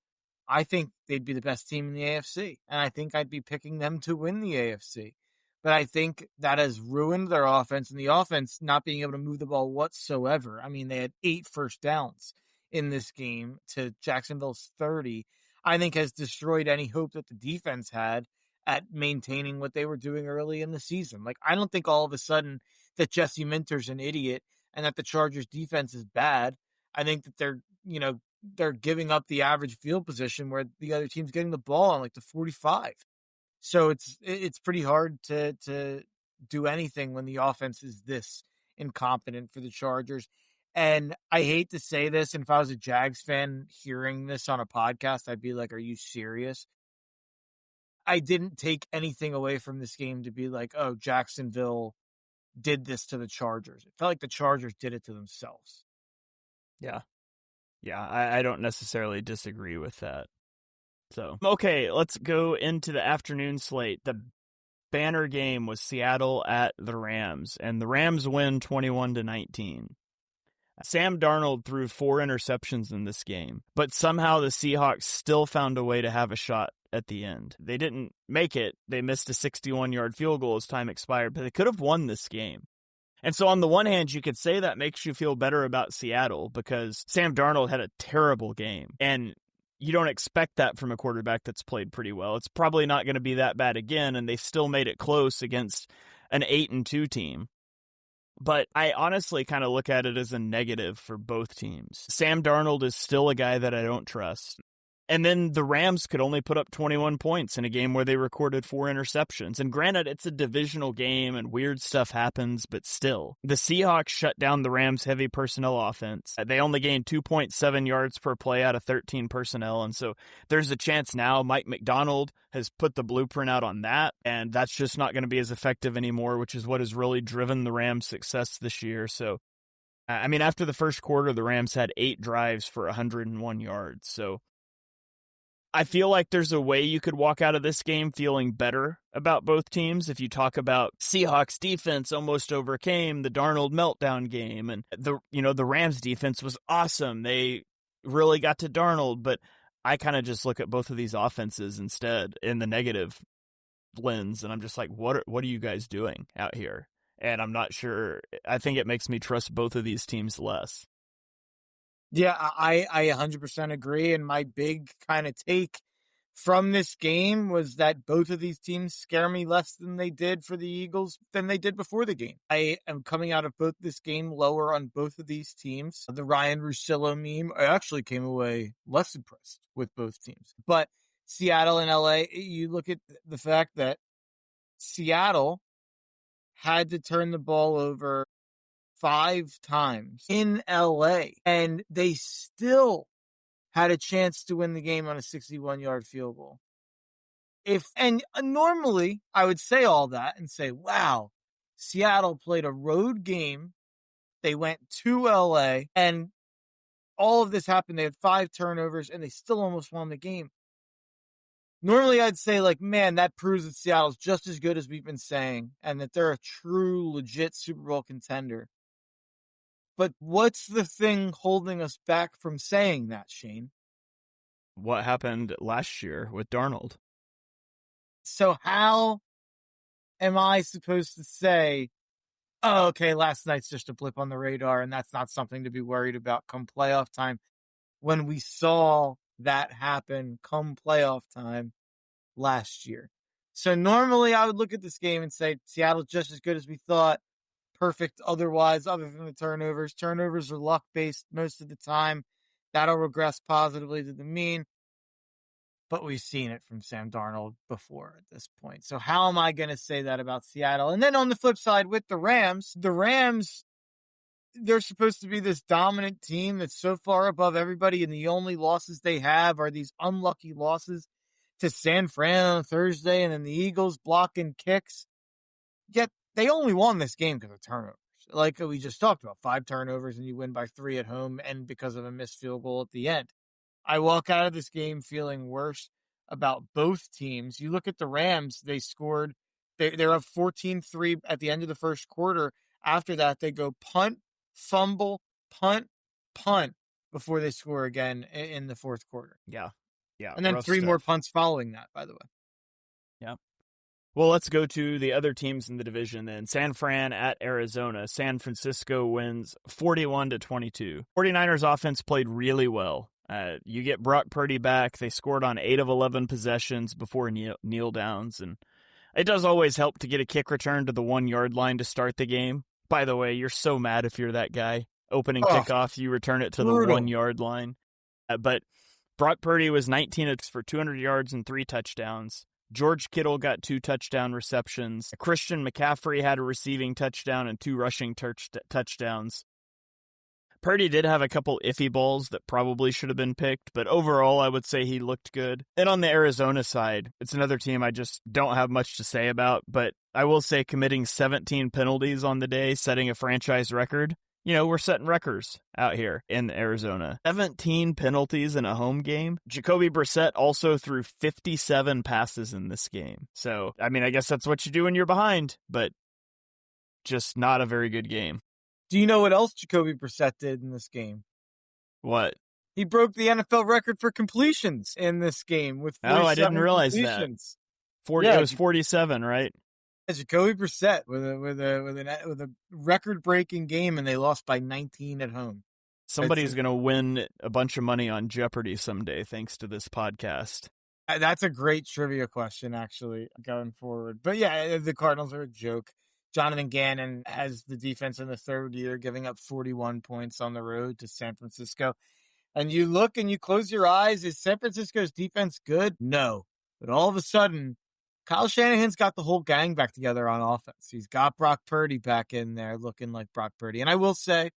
I think they'd be the best team in the AFC. And I think I'd be picking them to win the AFC. But I think that has ruined their offense, and the offense not being able to move the ball whatsoever. I mean, they had 8 first downs in this game to Jacksonville's 30. I think has destroyed any hope that the defense had at maintaining what they were doing early in the season. I don't think all of a sudden that Jesse Minter's an idiot and that the Chargers defense is bad. I think that they're giving up the average field position where the other team's getting the ball on the 45. So it's pretty hard to do anything when the offense is this incompetent for the Chargers. And I hate to say this, and if I was a Jags fan hearing this on a podcast, I'd be like, are you serious? I didn't take anything away from this game to be like, oh, Jacksonville did this to the Chargers. It felt like the Chargers did it to themselves. Yeah. Yeah, I don't necessarily disagree with that. So, okay, let's go into the afternoon slate. The banner game was Seattle at the Rams, and the Rams win 21-19. Sam Darnold threw 4 interceptions in this game, but somehow the Seahawks still found a way to have a shot at the end. They didn't make it. They missed a 61-yard field goal as time expired, but they could have won this game. And so on the one hand, you could say that makes you feel better about Seattle because Sam Darnold had a terrible game. And you don't expect that from a quarterback that's played pretty well. It's probably not going to be that bad again, and they still made it close against an 8-2 team. But I honestly kind of look at it as a negative for both teams. Sam Darnold is still a guy that I don't trust. And then the Rams could only put up 21 points in a game where they recorded 4 interceptions. And granted, it's a divisional game and weird stuff happens, but still. The Seahawks shut down the Rams' heavy personnel offense. They only gained 2.7 yards per play out of 13 personnel. And so there's a chance now Mike McDonald has put the blueprint out on that. And that's just not going to be as effective anymore, which is what has really driven the Rams' success this year. So, I mean, after the first quarter, the Rams had 8 drives for 101 yards. So, I feel like there's a way you could walk out of this game feeling better about both teams. If you talk about Seahawks defense almost overcame the Darnold meltdown game, and the Rams defense was awesome. They really got to Darnold, but I kind of just look at both of these offenses instead in the negative lens, and I'm just like, what are you guys doing out here? And I'm not sure. I think it makes me trust both of these teams less. Yeah, I 100% agree. And my big kind of take from this game was that both of these teams scare me less than they did for the Eagles than they did before the game. I am coming out of both this game lower on both of these teams. The Ryan Russillo meme, I actually came away less impressed with both teams. But Seattle and LA, you look at the fact that Seattle had to turn the ball over 5 times in LA, and they still had a chance to win the game on a 61-yard field goal. Normally I would say all that and say, wow, Seattle played a road game. They went to LA and all of this happened. They had 5 turnovers and they still almost won the game. Normally I'd say like, man, that proves that Seattle's just as good as we've been saying and that they're a true, legit Super Bowl contender. But what's the thing holding us back from saying that, Shane? What happened last year with Darnold? So how am I supposed to say, oh, okay, last night's just a blip on the radar and that's not something to be worried about come playoff time, when we saw that happen come playoff time last year? So normally I would look at this game and say Seattle's just as good as we thought. Perfect otherwise, other than the turnovers. Turnovers are luck-based most of the time. That'll regress positively to the mean. But we've seen it from Sam Darnold before at this point. So how am I going to say that about Seattle? And then on the flip side with the Rams, they're supposed to be this dominant team that's so far above everybody, and the only losses they have are these unlucky losses to San Fran on Thursday and then the Eagles blocking kicks. Yet they only won this game because of turnovers. Like we just talked about, 5 turnovers and you win by 3 at home and because of a missed field goal at the end. I walk out of this game feeling worse about both teams. You look at the Rams, they scored, they're up 14-3 at the end of the first quarter. After that, they go punt, fumble, punt before they score again in the fourth quarter. Yeah. And then 3 more punts following that, by the way. Yeah. Well, let's go to the other teams in the division then. San Fran at Arizona. San Francisco wins 41-22. 49ers offense played really well. You get Brock Purdy back. They scored on 8 of 11 possessions before kneel downs. And it does always help to get a kick return to the 1-yard line to start the game. By the way, you're so mad if you're that guy. Opening kickoff, you return it to brutal. The 1-yard line. But Brock Purdy was 19 for 200 yards and 3 touchdowns. George Kittle got 2 touchdown receptions. Christian McCaffrey had a receiving touchdown and 2 rushing touchdowns. Purdy did have a couple iffy balls that probably should have been picked, but overall I would say he looked good. And on the Arizona side, it's another team I just don't have much to say about, but I will say committing 17 penalties on the day, setting a franchise record. You know, we're setting records out here in Arizona. 17 penalties in a home game. Jacoby Brissett also threw 57 passes in this game. So, I mean, I guess that's what you do when you're behind, but just not a very good game. Do you know what else Jacoby Brissett did in this game? What? He broke the NFL record for completions in this game with 47 I didn't realize completions. That. It was 47, right? Jacoby Brissett with a record-breaking game, and they lost by 19 at home. Somebody's going to win a bunch of money on Jeopardy someday thanks to this podcast. That's a great trivia question, actually, going forward. But yeah, the Cardinals are a joke. Jonathan Gannon has the defense in the third year, giving up 41 points on the road to San Francisco. And you look and you close your eyes. Is San Francisco's defense good? No. But all of a sudden, Kyle Shanahan's got the whole gang back together on offense. He's got Brock Purdy back in there looking like Brock Purdy. And I will say,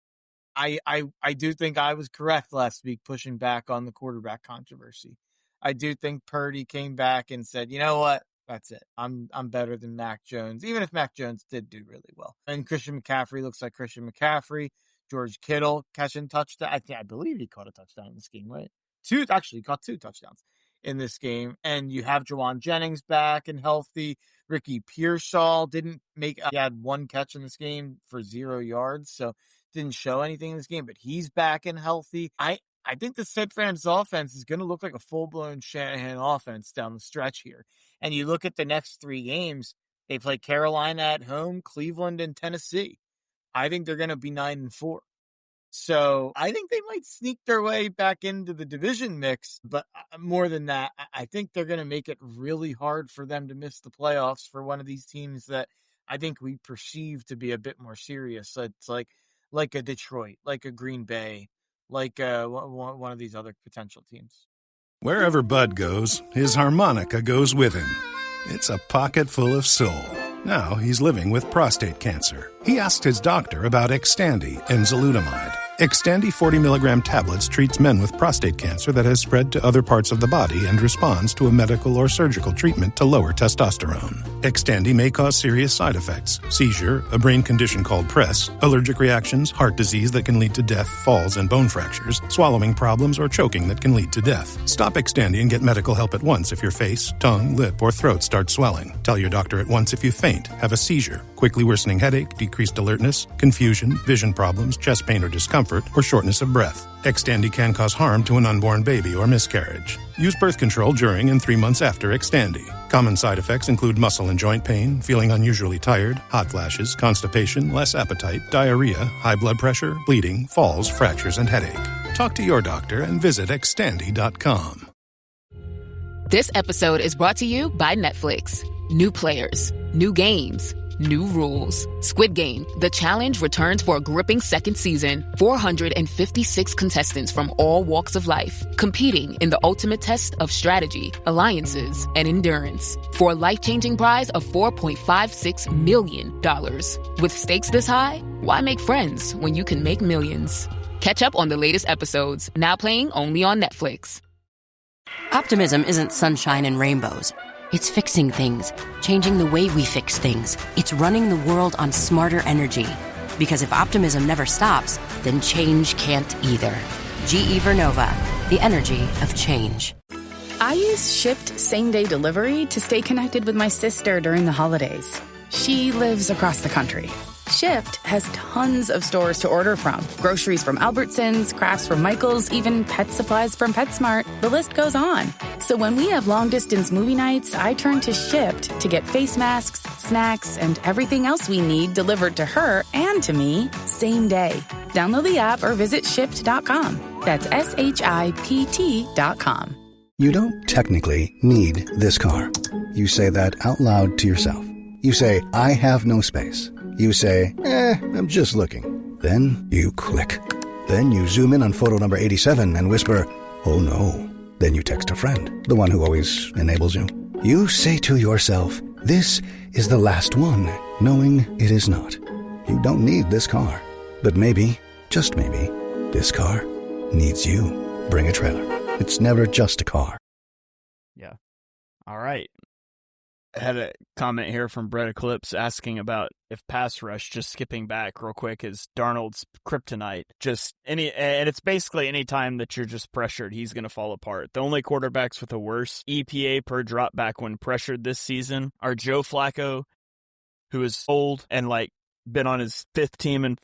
I do think I was correct last week pushing back on the quarterback controversy. I do think Purdy came back and said, you know what? That's it. I'm better than Mac Jones, even if Mac Jones did do really well. And Christian McCaffrey looks like Christian McCaffrey. George Kittle catching touchdown. I believe he caught a touchdown in this game, right? He caught 2 touchdowns in this game. And you have Jawan Jennings back and healthy. Ricky Pearsall he had 1 catch in this game for 0 yards, so didn't show anything in this game, but he's back and healthy. I think the San Francisco offense is going to look like a full-blown Shanahan offense down the stretch here. And you look at the next 3 games, they play Carolina at home, Cleveland, and Tennessee. I think they're going to be 9-4. So I think they might sneak their way back into the division mix. But more than that, I think they're going to make it really hard for them to miss the playoffs for one of these teams that I think we perceive to be a bit more serious. So it's like a Detroit, like a Green Bay, like one of these other potential teams. Wherever Bud goes, his harmonica goes with him. It's a pocket full of soul. Now he's living with prostate cancer. He asked his doctor about Xtandi enzalutamide. Xtandi 40 milligram tablets treats men with prostate cancer that has spread to other parts of the body and responds to a medical or surgical treatment to lower testosterone. Xtandi may cause serious side effects: seizure, a brain condition called PRESS, allergic reactions, heart disease that can lead to death, falls and bone fractures, swallowing problems, or choking that can lead to death. Stop Xtandi and get medical help at once if your face, tongue, lip, or throat start swelling. Tell your doctor at once if you faint, have a seizure, quickly worsening headache, decreased alertness, confusion, vision problems, chest pain or discomfort, or shortness of breath. Xtandi can cause harm to an unborn baby or miscarriage. Use birth control during and 3 months after Xtandi. Common side effects include muscle and joint pain, feeling unusually tired, hot flashes, constipation, less appetite, diarrhea, high blood pressure, bleeding, falls, fractures, and headache. Talk to your doctor and visit Xtandi.com. This episode is brought to you by Netflix. New players, new games, new rules. Squid Game, The Challenge returns for a gripping second season. 456 contestants from all walks of life, competing in the ultimate test of strategy, alliances, and endurance. For a life-changing prize of $4.56 million. With stakes this high, why make friends when you can make millions? Catch up on the latest episodes, now playing only on Netflix. Optimism isn't sunshine and rainbows. It's fixing things, changing the way we fix things. It's running the world on smarter energy. Because if optimism never stops, then change can't either. GE Vernova, the energy of change. I use Shipt same-day delivery to stay connected with my sister during the holidays. She lives across the country. Shipt has tons of stores to order from. Groceries from Albertsons, crafts from Michael's, even pet supplies from PetSmart. The list goes on. So when we have long-distance movie nights, I turn to Shipt to get face masks, snacks, and everything else we need delivered to her and to me same day. Download the app or visit Shipt.com. That's SHIPT.com. You don't technically need this car. You say that out loud to yourself. You say, I have no space. You say, I'm just looking. Then you click. Then you zoom in on photo number 87 and whisper, oh no. Then you text a friend, the one who always enables you. You say to yourself, this is the last one, knowing it is not. You don't need this car. But maybe, just maybe, This car needs you. Bring a trailer. It's never just a car. Yeah. All right. I had a comment here from Brett Eclipse asking about if pass rush, just skipping back real quick, is Darnold's kryptonite. And it's basically any time that you're just pressured, he's going to fall apart. The only quarterbacks with a worse EPA per drop back when pressured this season are Joe Flacco, who is old and been on his 5th team in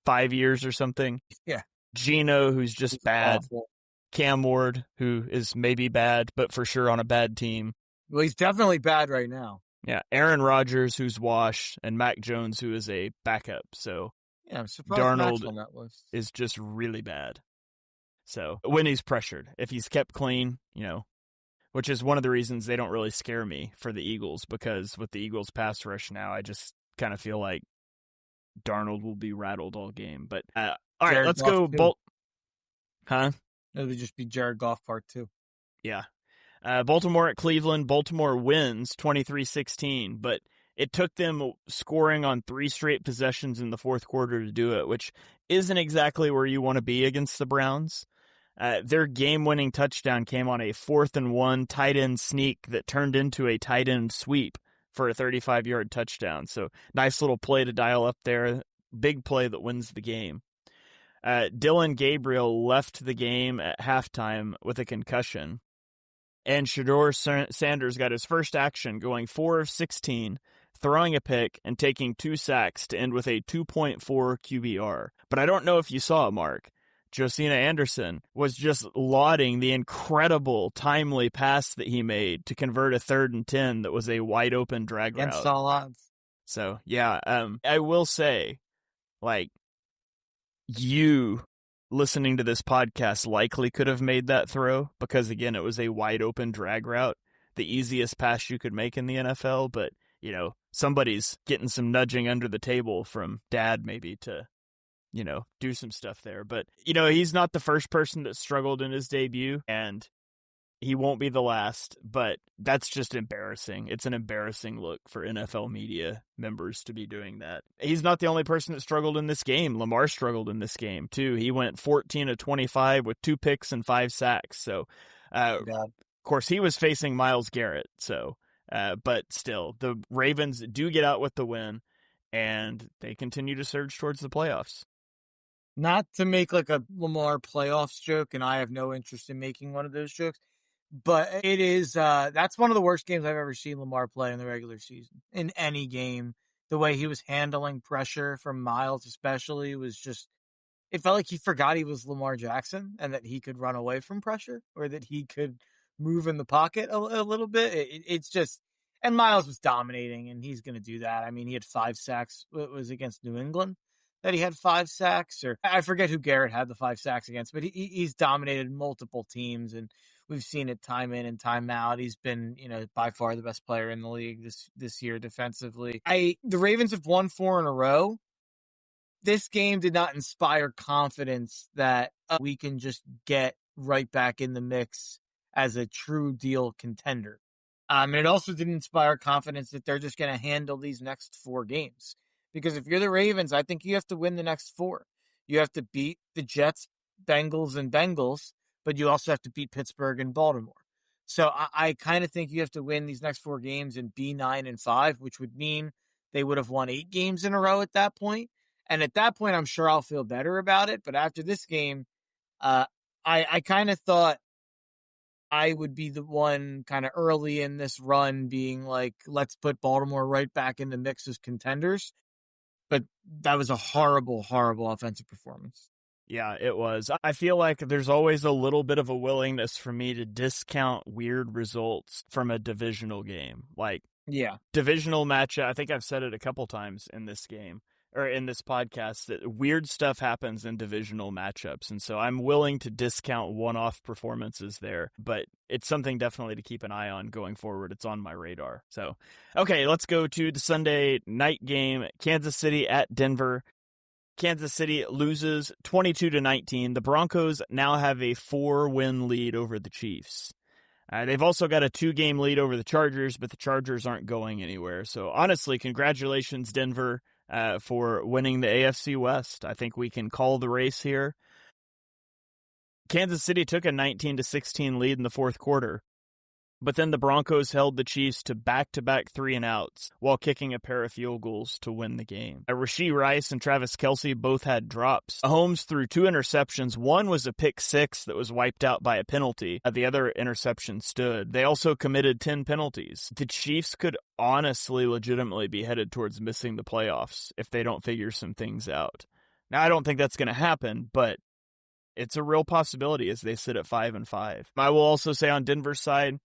5 years or something. Yeah. Geno, who's just bad. Awful. Cam Ward, who is maybe bad, but for sure on a bad team. Well, he's definitely bad right now. Yeah, Aaron Rodgers, who's washed, and Mac Jones, who is a backup. So yeah, I'm surprised Darnold Mac's on that list. is just really bad. So when he's pressured, if he's kept clean, which is one of the reasons they don't really scare me for the Eagles, because with the Eagles pass rush now, I just kind of feel like Darnold will be rattled all game. But all right, Jared let's Goff go. Huh? It would just be Jared Goff part 2. Yeah. Baltimore at Cleveland. Baltimore wins 23-16, but it took them scoring on 3 straight possessions in the fourth quarter to do it, which isn't exactly where you want to be against the Browns. Their game-winning touchdown came on a 4th and 1 tight end sneak that turned into a tight end sweep for a 35-yard touchdown. So nice little play to dial up there. Big play that wins the game. Dylan Gabriel left the game at halftime with a concussion. And Shedeur Sanders got his first action, going 4 of 16, throwing a pick and taking 2 sacks to end with a 2.4 QBR. But I don't know if you saw it, Mark. Josina Anderson was just lauding the incredible timely pass that he made to convert a 3rd and 10 that was a wide open drag route. Against all odds. So, yeah, I will say, you listening to this podcast likely could have made that throw because, again, it was a wide open drag route, the easiest pass you could make in the NFL. But, somebody's getting some nudging under the table from dad maybe to, do some stuff there. But, he's not the first person that struggled in his debut, and he won't be the last, but that's just embarrassing. It's an embarrassing look for NFL media members to be doing that. He's not the only person that struggled in this game. Lamar struggled in this game, too. He went 14 of 25 with 2 picks and 5 sacks. So, of course, he was facing Myles Garrett. So, but still, the Ravens do get out with the win, and they continue to surge towards the playoffs. Not to make a Lamar playoffs joke, and I have no interest in making one of those jokes, but it is, that's one of the worst games I've ever seen Lamar play in the regular season. In any game, the way he was handling pressure from Myles especially was just, it felt like he forgot he was Lamar Jackson and that he could run away from pressure or that he could move in the pocket a little bit. It's just, and Myles was dominating, and he's going to do that. I mean, he had 5 sacks. It was against New England that he had 5 sacks, or I forget who Garrett had the 5 sacks against, but he's dominated multiple teams, and we've seen it time in and time out. He's been, by far the best player in the league this year defensively. The Ravens have won 4 in a row. This game did not inspire confidence that we can just get right back in the mix as a true deal contender. And it also didn't inspire confidence that they're just going to handle these next 4 games. Because if you're the Ravens, I think you have to win the next 4. You have to beat the Jets, Bengals, but you also have to beat Pittsburgh and Baltimore. So I kind of think you have to win these next 4 games and be 9-5, which would mean they would have won 8 games in a row at that point. And at that point, I'm sure I'll feel better about it. But after this game, I kind of thought I would be the one kind of early in this run being like, let's put Baltimore right back in the mix as contenders. But that was a horrible, horrible offensive performance. Yeah, it was. I feel like there's always a little bit of a willingness for me to discount weird results from a divisional game. Divisional matchup, I think I've said it a couple times in this game, or in this podcast, that weird stuff happens in divisional matchups. And so I'm willing to discount one-off performances there, but it's something definitely to keep an eye on going forward. It's on my radar. So, okay, let's go to the Sunday night game, Kansas City at Denver. Kansas City loses 22-19. The Broncos now have a 4-win lead over the Chiefs. They've also got a 2-game lead over the Chargers, but the Chargers aren't going anywhere. So honestly, congratulations, Denver, for winning the AFC West. I think we can call the race here. Kansas City took a 19-16 lead in the fourth quarter, but then the Broncos held the Chiefs to back-to-back 3-and-outs while kicking a pair of field goals to win the game. Rashee Rice and Travis Kelce both had drops. Mahomes threw 2 interceptions. One was a pick six that was wiped out by a penalty. The other interception stood. They also committed 10 penalties. The Chiefs could honestly, legitimately be headed towards missing the playoffs if they don't figure some things out. Now, I don't think that's going to happen, but it's a real possibility as they sit at 5-5. I will also say on Denver's side,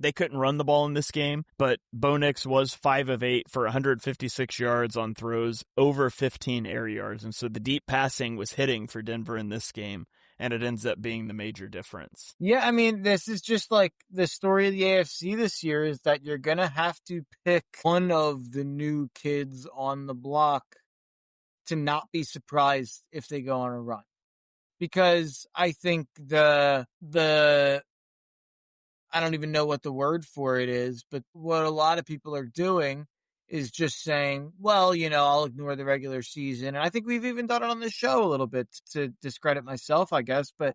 they couldn't run the ball in this game, but Bo Nix was 5 of 8 for 156 yards on throws, over 15 air yards. And so the deep passing was hitting for Denver in this game, and it ends up being the major difference. Yeah, I mean, this is just like the story of the AFC this year is that you're going to have to pick one of the new kids on the block to not be surprised if they go on a run. Because I think the I don't even know what the word for it is, but what a lot of people are doing is just saying, well, I'll ignore the regular season. And I think we've even done it on the show a little bit to discredit myself, I guess, but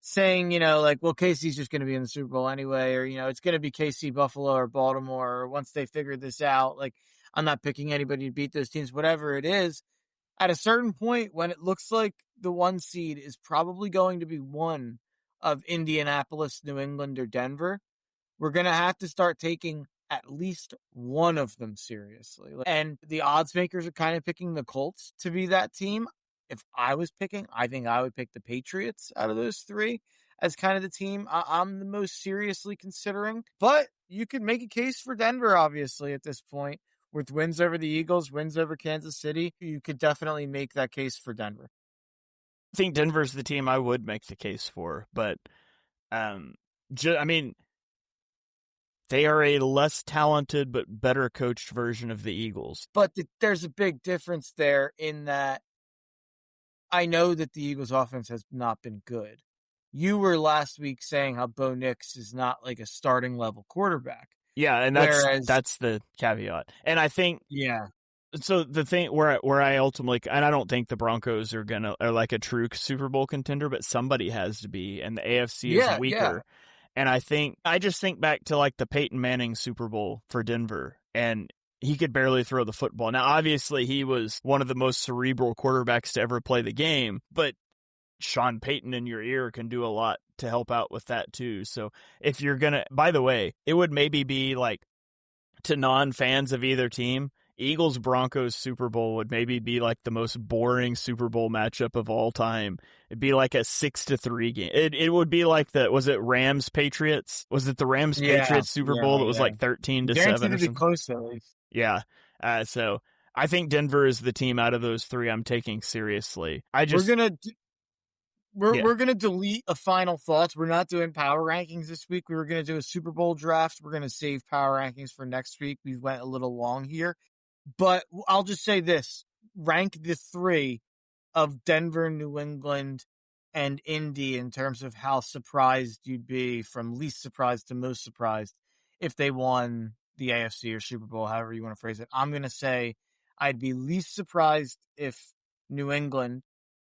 saying, well, KC's just going to be in the Super Bowl anyway, or, it's going to be KC, Buffalo, or Baltimore, or once they figure this out, I'm not picking anybody to beat those teams, whatever it is. At a certain point, when it looks like the 1 seed is probably going to be one of Indianapolis, New England, or Denver, we're going to have to start taking at least one of them seriously. And the odds makers are kind of picking the Colts to be that team. If I was picking, I think I would pick the Patriots out of those 3 as kind of the team I'm the most seriously considering. But you could make a case for Denver, obviously, at this point. With wins over the Eagles, wins over Kansas City, you could definitely make that case for Denver. I think Denver's the team I would make the case for, but they are a less talented but better coached version of the Eagles. But there's a big difference there in that I know that the Eagles offense has not been good. You were last week saying how Bo Nix is not like a starting level quarterback. Yeah, and that's the caveat. And I think so the thing where I ultimately, and I don't think the Broncos are like a true Super Bowl contender, but somebody has to be, and the AFC is weaker. Yeah. And I just think back to like the Peyton Manning Super Bowl for Denver, and he could barely throw the football. Now, obviously, he was one of the most cerebral quarterbacks to ever play the game, but Sean Payton in your ear can do a lot to help out with that too. So if you're by the way, it would maybe be like, to non-fans of either team, Eagles-Broncos Super Bowl would maybe be like the most boring Super Bowl matchup of all time. It'd be like a 6-3 game. It would be like was it Rams-Patriots? Was it the Rams-Patriots Super Bowl that was like 13-7 or something? Be close at least. Yeah. So I think Denver is the team out of those 3 I'm taking seriously. We're going to delete a final thoughts. We're not doing power rankings this week. We were going to do a Super Bowl draft. We're going to save power rankings for next week. We went a little long here. But I'll just say this. Rank the 3 of Denver, New England, and Indy in terms of how surprised you'd be from least surprised to most surprised if they won the AFC or Super Bowl, however you want to phrase it. I'm going to say I'd be least surprised if New England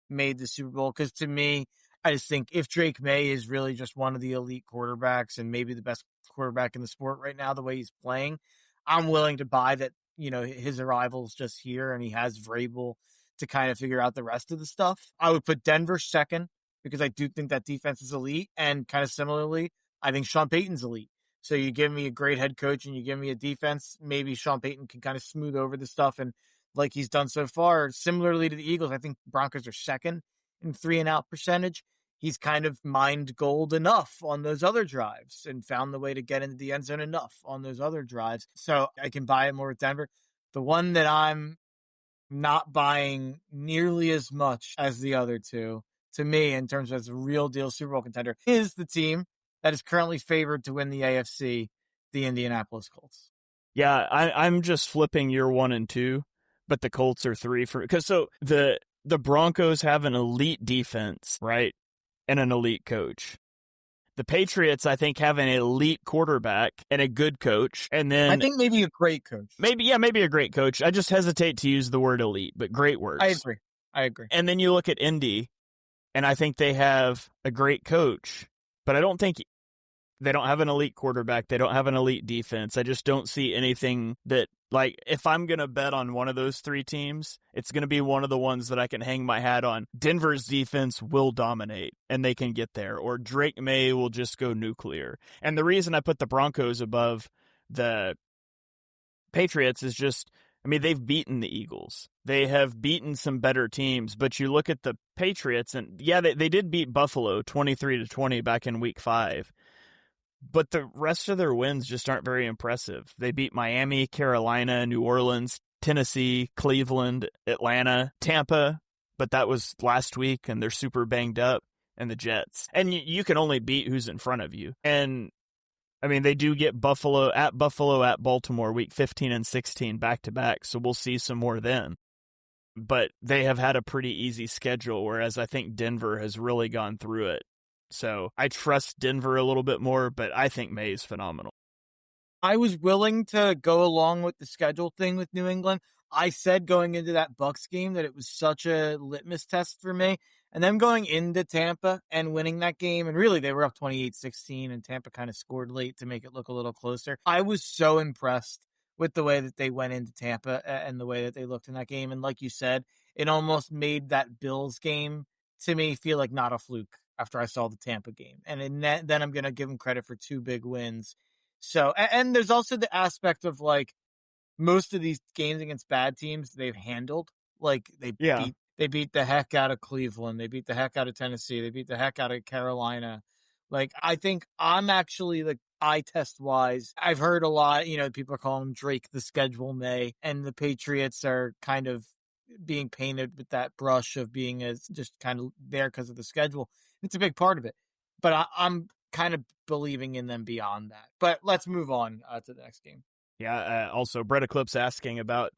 made the Super Bowl, because to me, I just think if Drake May is really just one of the elite quarterbacks and maybe the best quarterback in the sport right now, the way he's playing, I'm willing to buy that, his arrival's just here and he has Vrabel to kind of figure out the rest of the stuff. I would put Denver second because I do think that defense is elite, and kind of similarly, I think Sean Payton's elite. So you give me a great head coach and you give me a defense, maybe Sean Payton can kind of smooth over the stuff, and like he's done so far. Similarly to the Eagles, I think Broncos are second in 3-and-out percentage. He's kind of mined gold enough on those other drives and found the way to get into the end zone enough on those other drives. So I can buy it more with Denver. The one that I'm not buying nearly as much as the other 2, to me, in terms of as a real deal Super Bowl contender, is the team that is currently favored to win the AFC, the Indianapolis Colts. Yeah, I'm just flipping year 1 and 2. But the Colts are 3 because so the Broncos have an elite defense, right? And an elite coach. The Patriots, I think, have an elite quarterback and a good coach. And then I think maybe a great coach. Maybe a great coach. I just hesitate to use the word elite, but great words. I agree. And then you look at Indy, And I think they have a great coach, but I don't think they don't have an elite quarterback. They don't have an elite defense. I just don't see anything that, like, if I'm going to bet on one of those three teams, it's going to be one of the ones that I can hang my hat on. Denver's defense will dominate, and they can get there. Or Drake May will just go nuclear. And the reason I put the Broncos above the Patriots is just, I mean, they've beaten the Eagles. They have beaten some better teams, but you look at the Patriots, and yeah, they did beat Buffalo 23-20 back in week 5. But the rest of their wins just aren't very impressive. They beat Miami, Carolina, New Orleans, Tennessee, Cleveland, Atlanta, Tampa, but that was last week, and they're super banged up, and the Jets. And you can only beat who's in front of you. And, I mean, they do get Buffalo, at Baltimore, week 15 and 16, back-to-back, so we'll see some more then. But they have had a pretty easy schedule, whereas I think Denver has really gone through it. So I trust Denver a little bit more, but I think May is phenomenal. I was willing to go along with the schedule thing with New England. I said going into that Bucs game that it was such a litmus test for me. And then going into Tampa and winning that game, and really they were up 28-16, and Tampa kind of scored late to make it look a little closer. I was so impressed with the way that they went into Tampa and the way that they looked in that game. And like you said, it almost made that Bills game to me feel like not a fluke after I saw the Tampa game. And then I'm going to give them credit for 2 big wins. So, and there's also the aspect of, like, most of these games against bad teams they've handled. Like, they beat the heck out of Cleveland. They beat the heck out of Tennessee. They beat the heck out of Carolina. Like, I think I'm actually, like, eye test wise, I've heard a lot, people are calling Drake the schedule May, and the Patriots are kind of being painted with that brush of being as just kind of there because of the schedule. It's a big part of it, but I'm kind of believing in them beyond that. But let's move on to the next game. Yeah. Also, Brett Eclipse asking about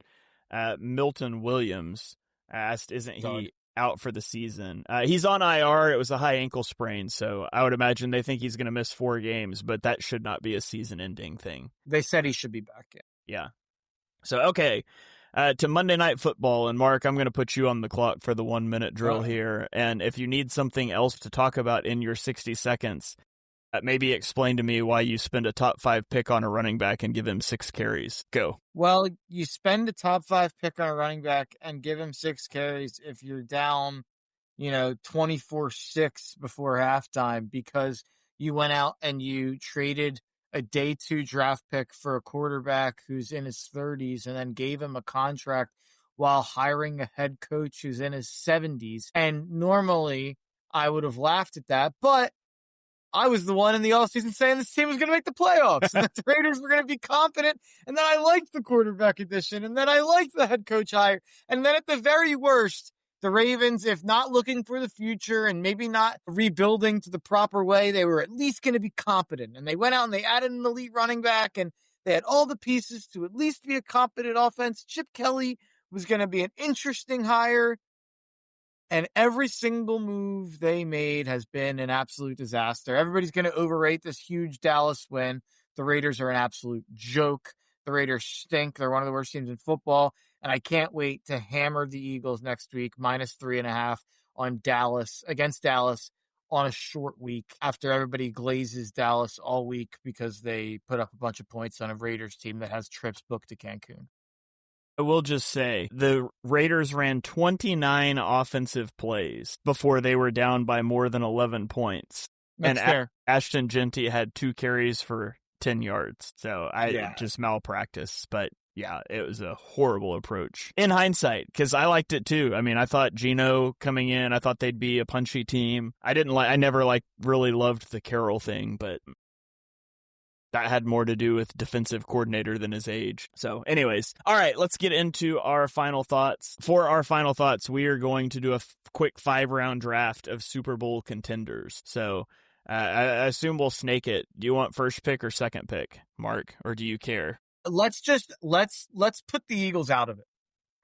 Milton Williams. Asked, isn't he out for the season? He's on IR. It was a high ankle sprain, so I would imagine they think he's going to miss 4 games, but that should not be a season-ending thing. They said he should be back. Yeah. So, okay. To Monday Night Football, and Mark, I'm going to put you on the clock for the 1-minute drill here. And if you need something else to talk about in your 60 seconds, maybe explain to me why you spend a top 5 pick on a running back and give him 6 carries. Go. Well, you spend a top 5 pick on a running back and give him 6 carries if you're down, 24-6 before halftime because you went out and you traded a day 2 draft pick for a quarterback who's in his 30s and then gave him a contract while hiring a head coach who's in his 70s. And normally I would have laughed at that, but I was the one in the offseason saying this team was going to make the playoffs and the Raiders were going to be competent. And then I liked the quarterback addition, and then I liked the head coach hire. And then at the very worst, the Ravens, if not looking for the future and maybe not rebuilding to the proper way, they were at least going to be competent. And they went out and they added an elite running back, and they had all the pieces to at least be a competent offense. Chip Kelly was going to be an interesting hire. And every single move they made has been an absolute disaster. Everybody's going to overrate this huge Dallas win. The Raiders are an absolute joke. The Raiders stink. They're one of the worst teams in football. And I can't wait to hammer the Eagles next week, -3.5 on Dallas, against Dallas on a short week after everybody glazes Dallas all week because they put up a bunch of points on a Raiders team that has trips booked to Cancun. I will just say, the Raiders ran 29 offensive plays before they were down by more than 11 points. That's and fair. Ashton Genty had 2 carries for 10 yards. So just malpractice. But yeah, it was a horrible approach. In hindsight, because I liked it too. I mean, I thought Geno coming in, I thought they'd be a punchy team. I never really loved the Carroll thing, but that had more to do with defensive coordinator than his age. So anyways, all right, let's get into our final thoughts. For our final thoughts, we are going to do a quick 5-round draft of Super Bowl contenders. So I assume we'll snake it. Do you want first pick or second pick, Mark, or do you care? Let's put the Eagles out of it,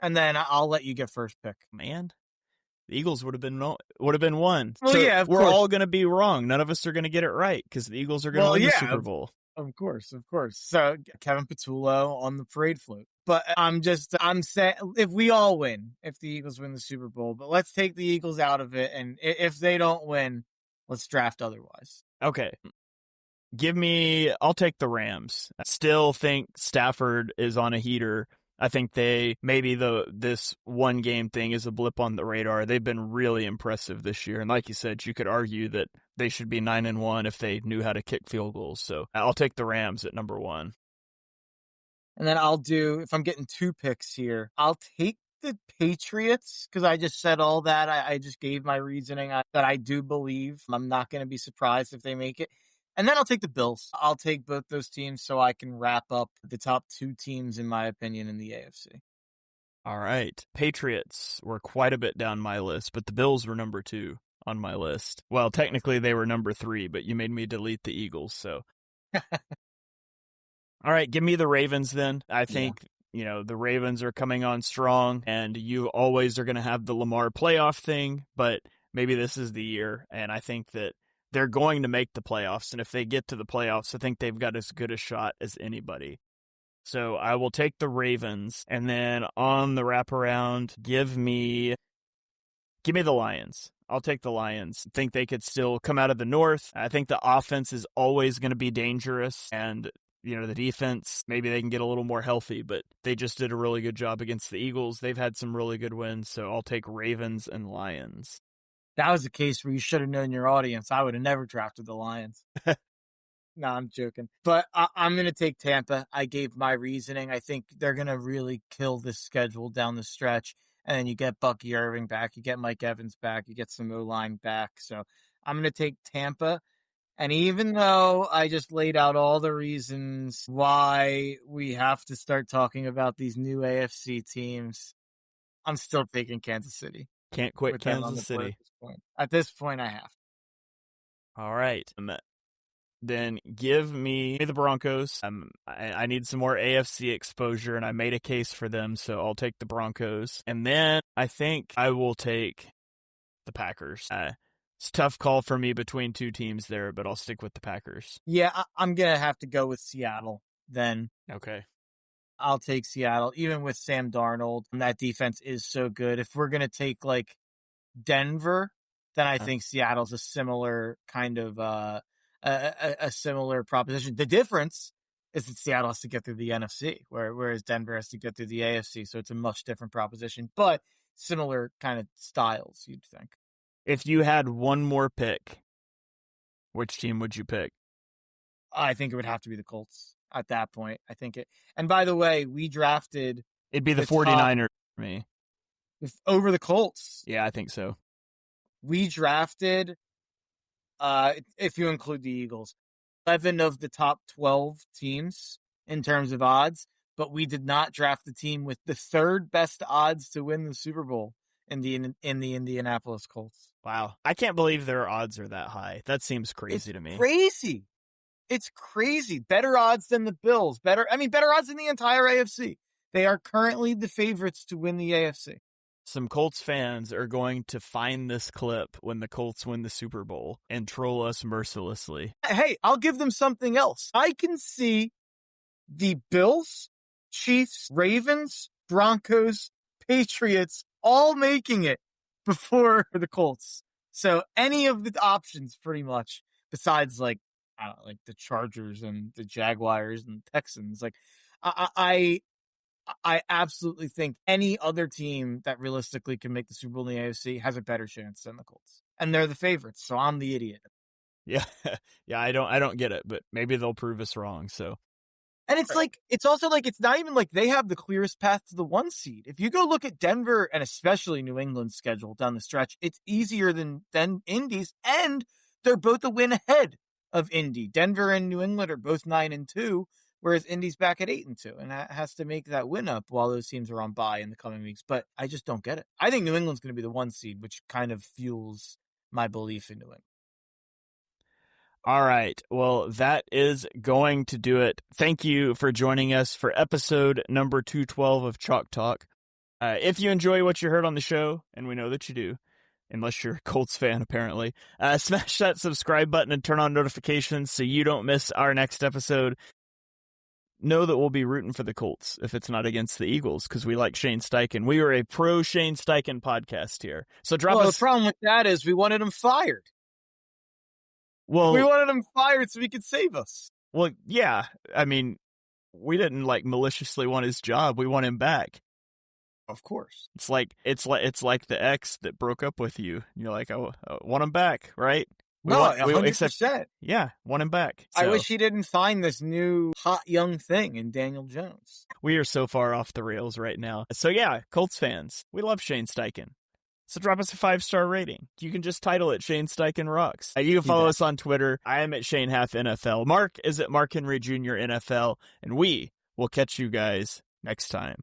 and then I'll let you get first pick. Man, the Eagles would have been one. Well, so yeah, we're all going to be wrong. None of us are going to get it right because the Eagles are going to win the Super Bowl. Of course. So Kevin Patullo on the parade float. But I'm saying if we all win, if the Eagles win the Super Bowl, but let's take the Eagles out of it. And if they don't win, let's draft otherwise. Okay. I'll take the Rams. I still think Stafford is on a heater. I think this one game thing is a blip on the radar. They've been really impressive this year. And like you said, you could argue that they should be 9-1 if they knew how to kick field goals. So I'll take the Rams at number 1. And then if I'm getting 2 picks here, I'll take the Patriots because I just said all that. I just gave my reasoning that I do believe. I'm not going to be surprised if they make it. And then I'll take the Bills. I'll take both those teams so I can wrap up the top 2 teams, in my opinion, in the AFC. All right. Patriots were quite a bit down my list, but the Bills were number 2 on my list. Well, technically they were number 3, but you made me delete the Eagles, so. All right, give me the Ravens then. I think, the Ravens are coming on strong, and you always are going to have the Lamar playoff thing, but maybe this is the year, and I think that they're going to make the playoffs, and if they get to the playoffs, I think they've got as good a shot as anybody. So I will take the Ravens, and then on the wraparound, give me the Lions. I'll take the Lions. I think they could still come out of the North. I think the offense is always going to be dangerous, and the defense, maybe they can get a little more healthy, but they just did a really good job against the Eagles. They've had some really good wins, so I'll take Ravens and Lions. That was a case where you should have known your audience. I would have never drafted the Lions. No, I'm joking. But I'm going to take Tampa. I gave my reasoning. I think they're going to really kill this schedule down the stretch. And then you get Bucky Irving back. You get Mike Evans back. You get some O-line back. So I'm going to take Tampa. And even though I just laid out all the reasons why we have to start talking about these new AFC teams, I'm still taking Kansas City. Can't quit Kansas City. At this point, I have. All right. Then give me the Broncos. I need some more AFC exposure, and I made a case for them, so I'll take the Broncos. And then I think I will take the Packers. It's a tough call for me between 2 teams there, but I'll stick with the Packers. Yeah, I'm going to have to go with Seattle then. Okay. I'll take Seattle, even with Sam Darnold. And that defense is so good. If we're going to take Denver, then I think Seattle's a similar kind of a similar proposition. The difference is that Seattle has to get through the NFC, whereas Denver has to get through the AFC. So it's a much different proposition, but similar kind of styles, you'd think. If you had one more pick, which team would you pick? I think it would have to be the Colts at that point. I think it. And by the way, we drafted. It'd be the 49ers for me. Over the Colts. Yeah, I think so. We drafted, if you include the Eagles, 11 of the top 12 teams in terms of odds, but we did not draft the team with the 3rd best odds to win the Super Bowl in the Indianapolis Colts. Wow. I can't believe their odds are that high. That seems crazy to me. Crazy. It's crazy. Better odds than the Bills. Better odds than the entire AFC. They are currently the favorites to win the AFC. Some Colts fans are going to find this clip when the Colts win the Super Bowl and troll us mercilessly. Hey, I'll give them something else. I can see the Bills, Chiefs, Ravens, Broncos, Patriots all making it before the Colts. So any of the options pretty much, besides the Chargers and the Jaguars and the Texans, I absolutely think any other team that realistically can make the Super Bowl in the AFC has a better chance than the Colts. And they're the favorites, so I'm the idiot. Yeah. Yeah, I don't get it, but maybe they'll prove us wrong, so. And it's also it's not even like they have the clearest path to the 1 seed. If you go look at Denver and especially New England's schedule down the stretch, it's easier than Indy's, and they're both a win ahead of Indy. Denver and New England are both 9-2, whereas Indy's back at 8-2, and that has to make that win up while those teams are on bye in the coming weeks. But I just don't get it. I think New England's going to be the 1 seed, which kind of fuels my belief in New England. All right. Well, that is going to do it. Thank you for joining us for episode number 212 of Chalk Talk. If you enjoy what you heard on the show, and we know that you do, unless you're a Colts fan, apparently, smash that subscribe button and turn on notifications so you don't miss our next episode. know that we'll be rooting for the Colts if it's not against the Eagles, because we like Shane Steichen. We are a pro Shane Steichen podcast here. So the problem with that is we wanted him fired. Well, we wanted him fired so he could save us. Well, yeah. I mean, we didn't maliciously want his job. We want him back. Of course. It's like the ex that broke up with you. You're like, I want him back, right? 100%. Yeah, want him back. So, I wish he didn't find this new hot young thing in Daniel Jones. We are so far off the rails right now. So yeah, Colts fans, we love Shane Steichen. So drop us a 5-star rating. You can just title it Shane Steichen Rocks. You can follow us on Twitter. I am at Shane Half NFL. Mark is at Mark Henry Jr. NFL. And we will catch you guys next time.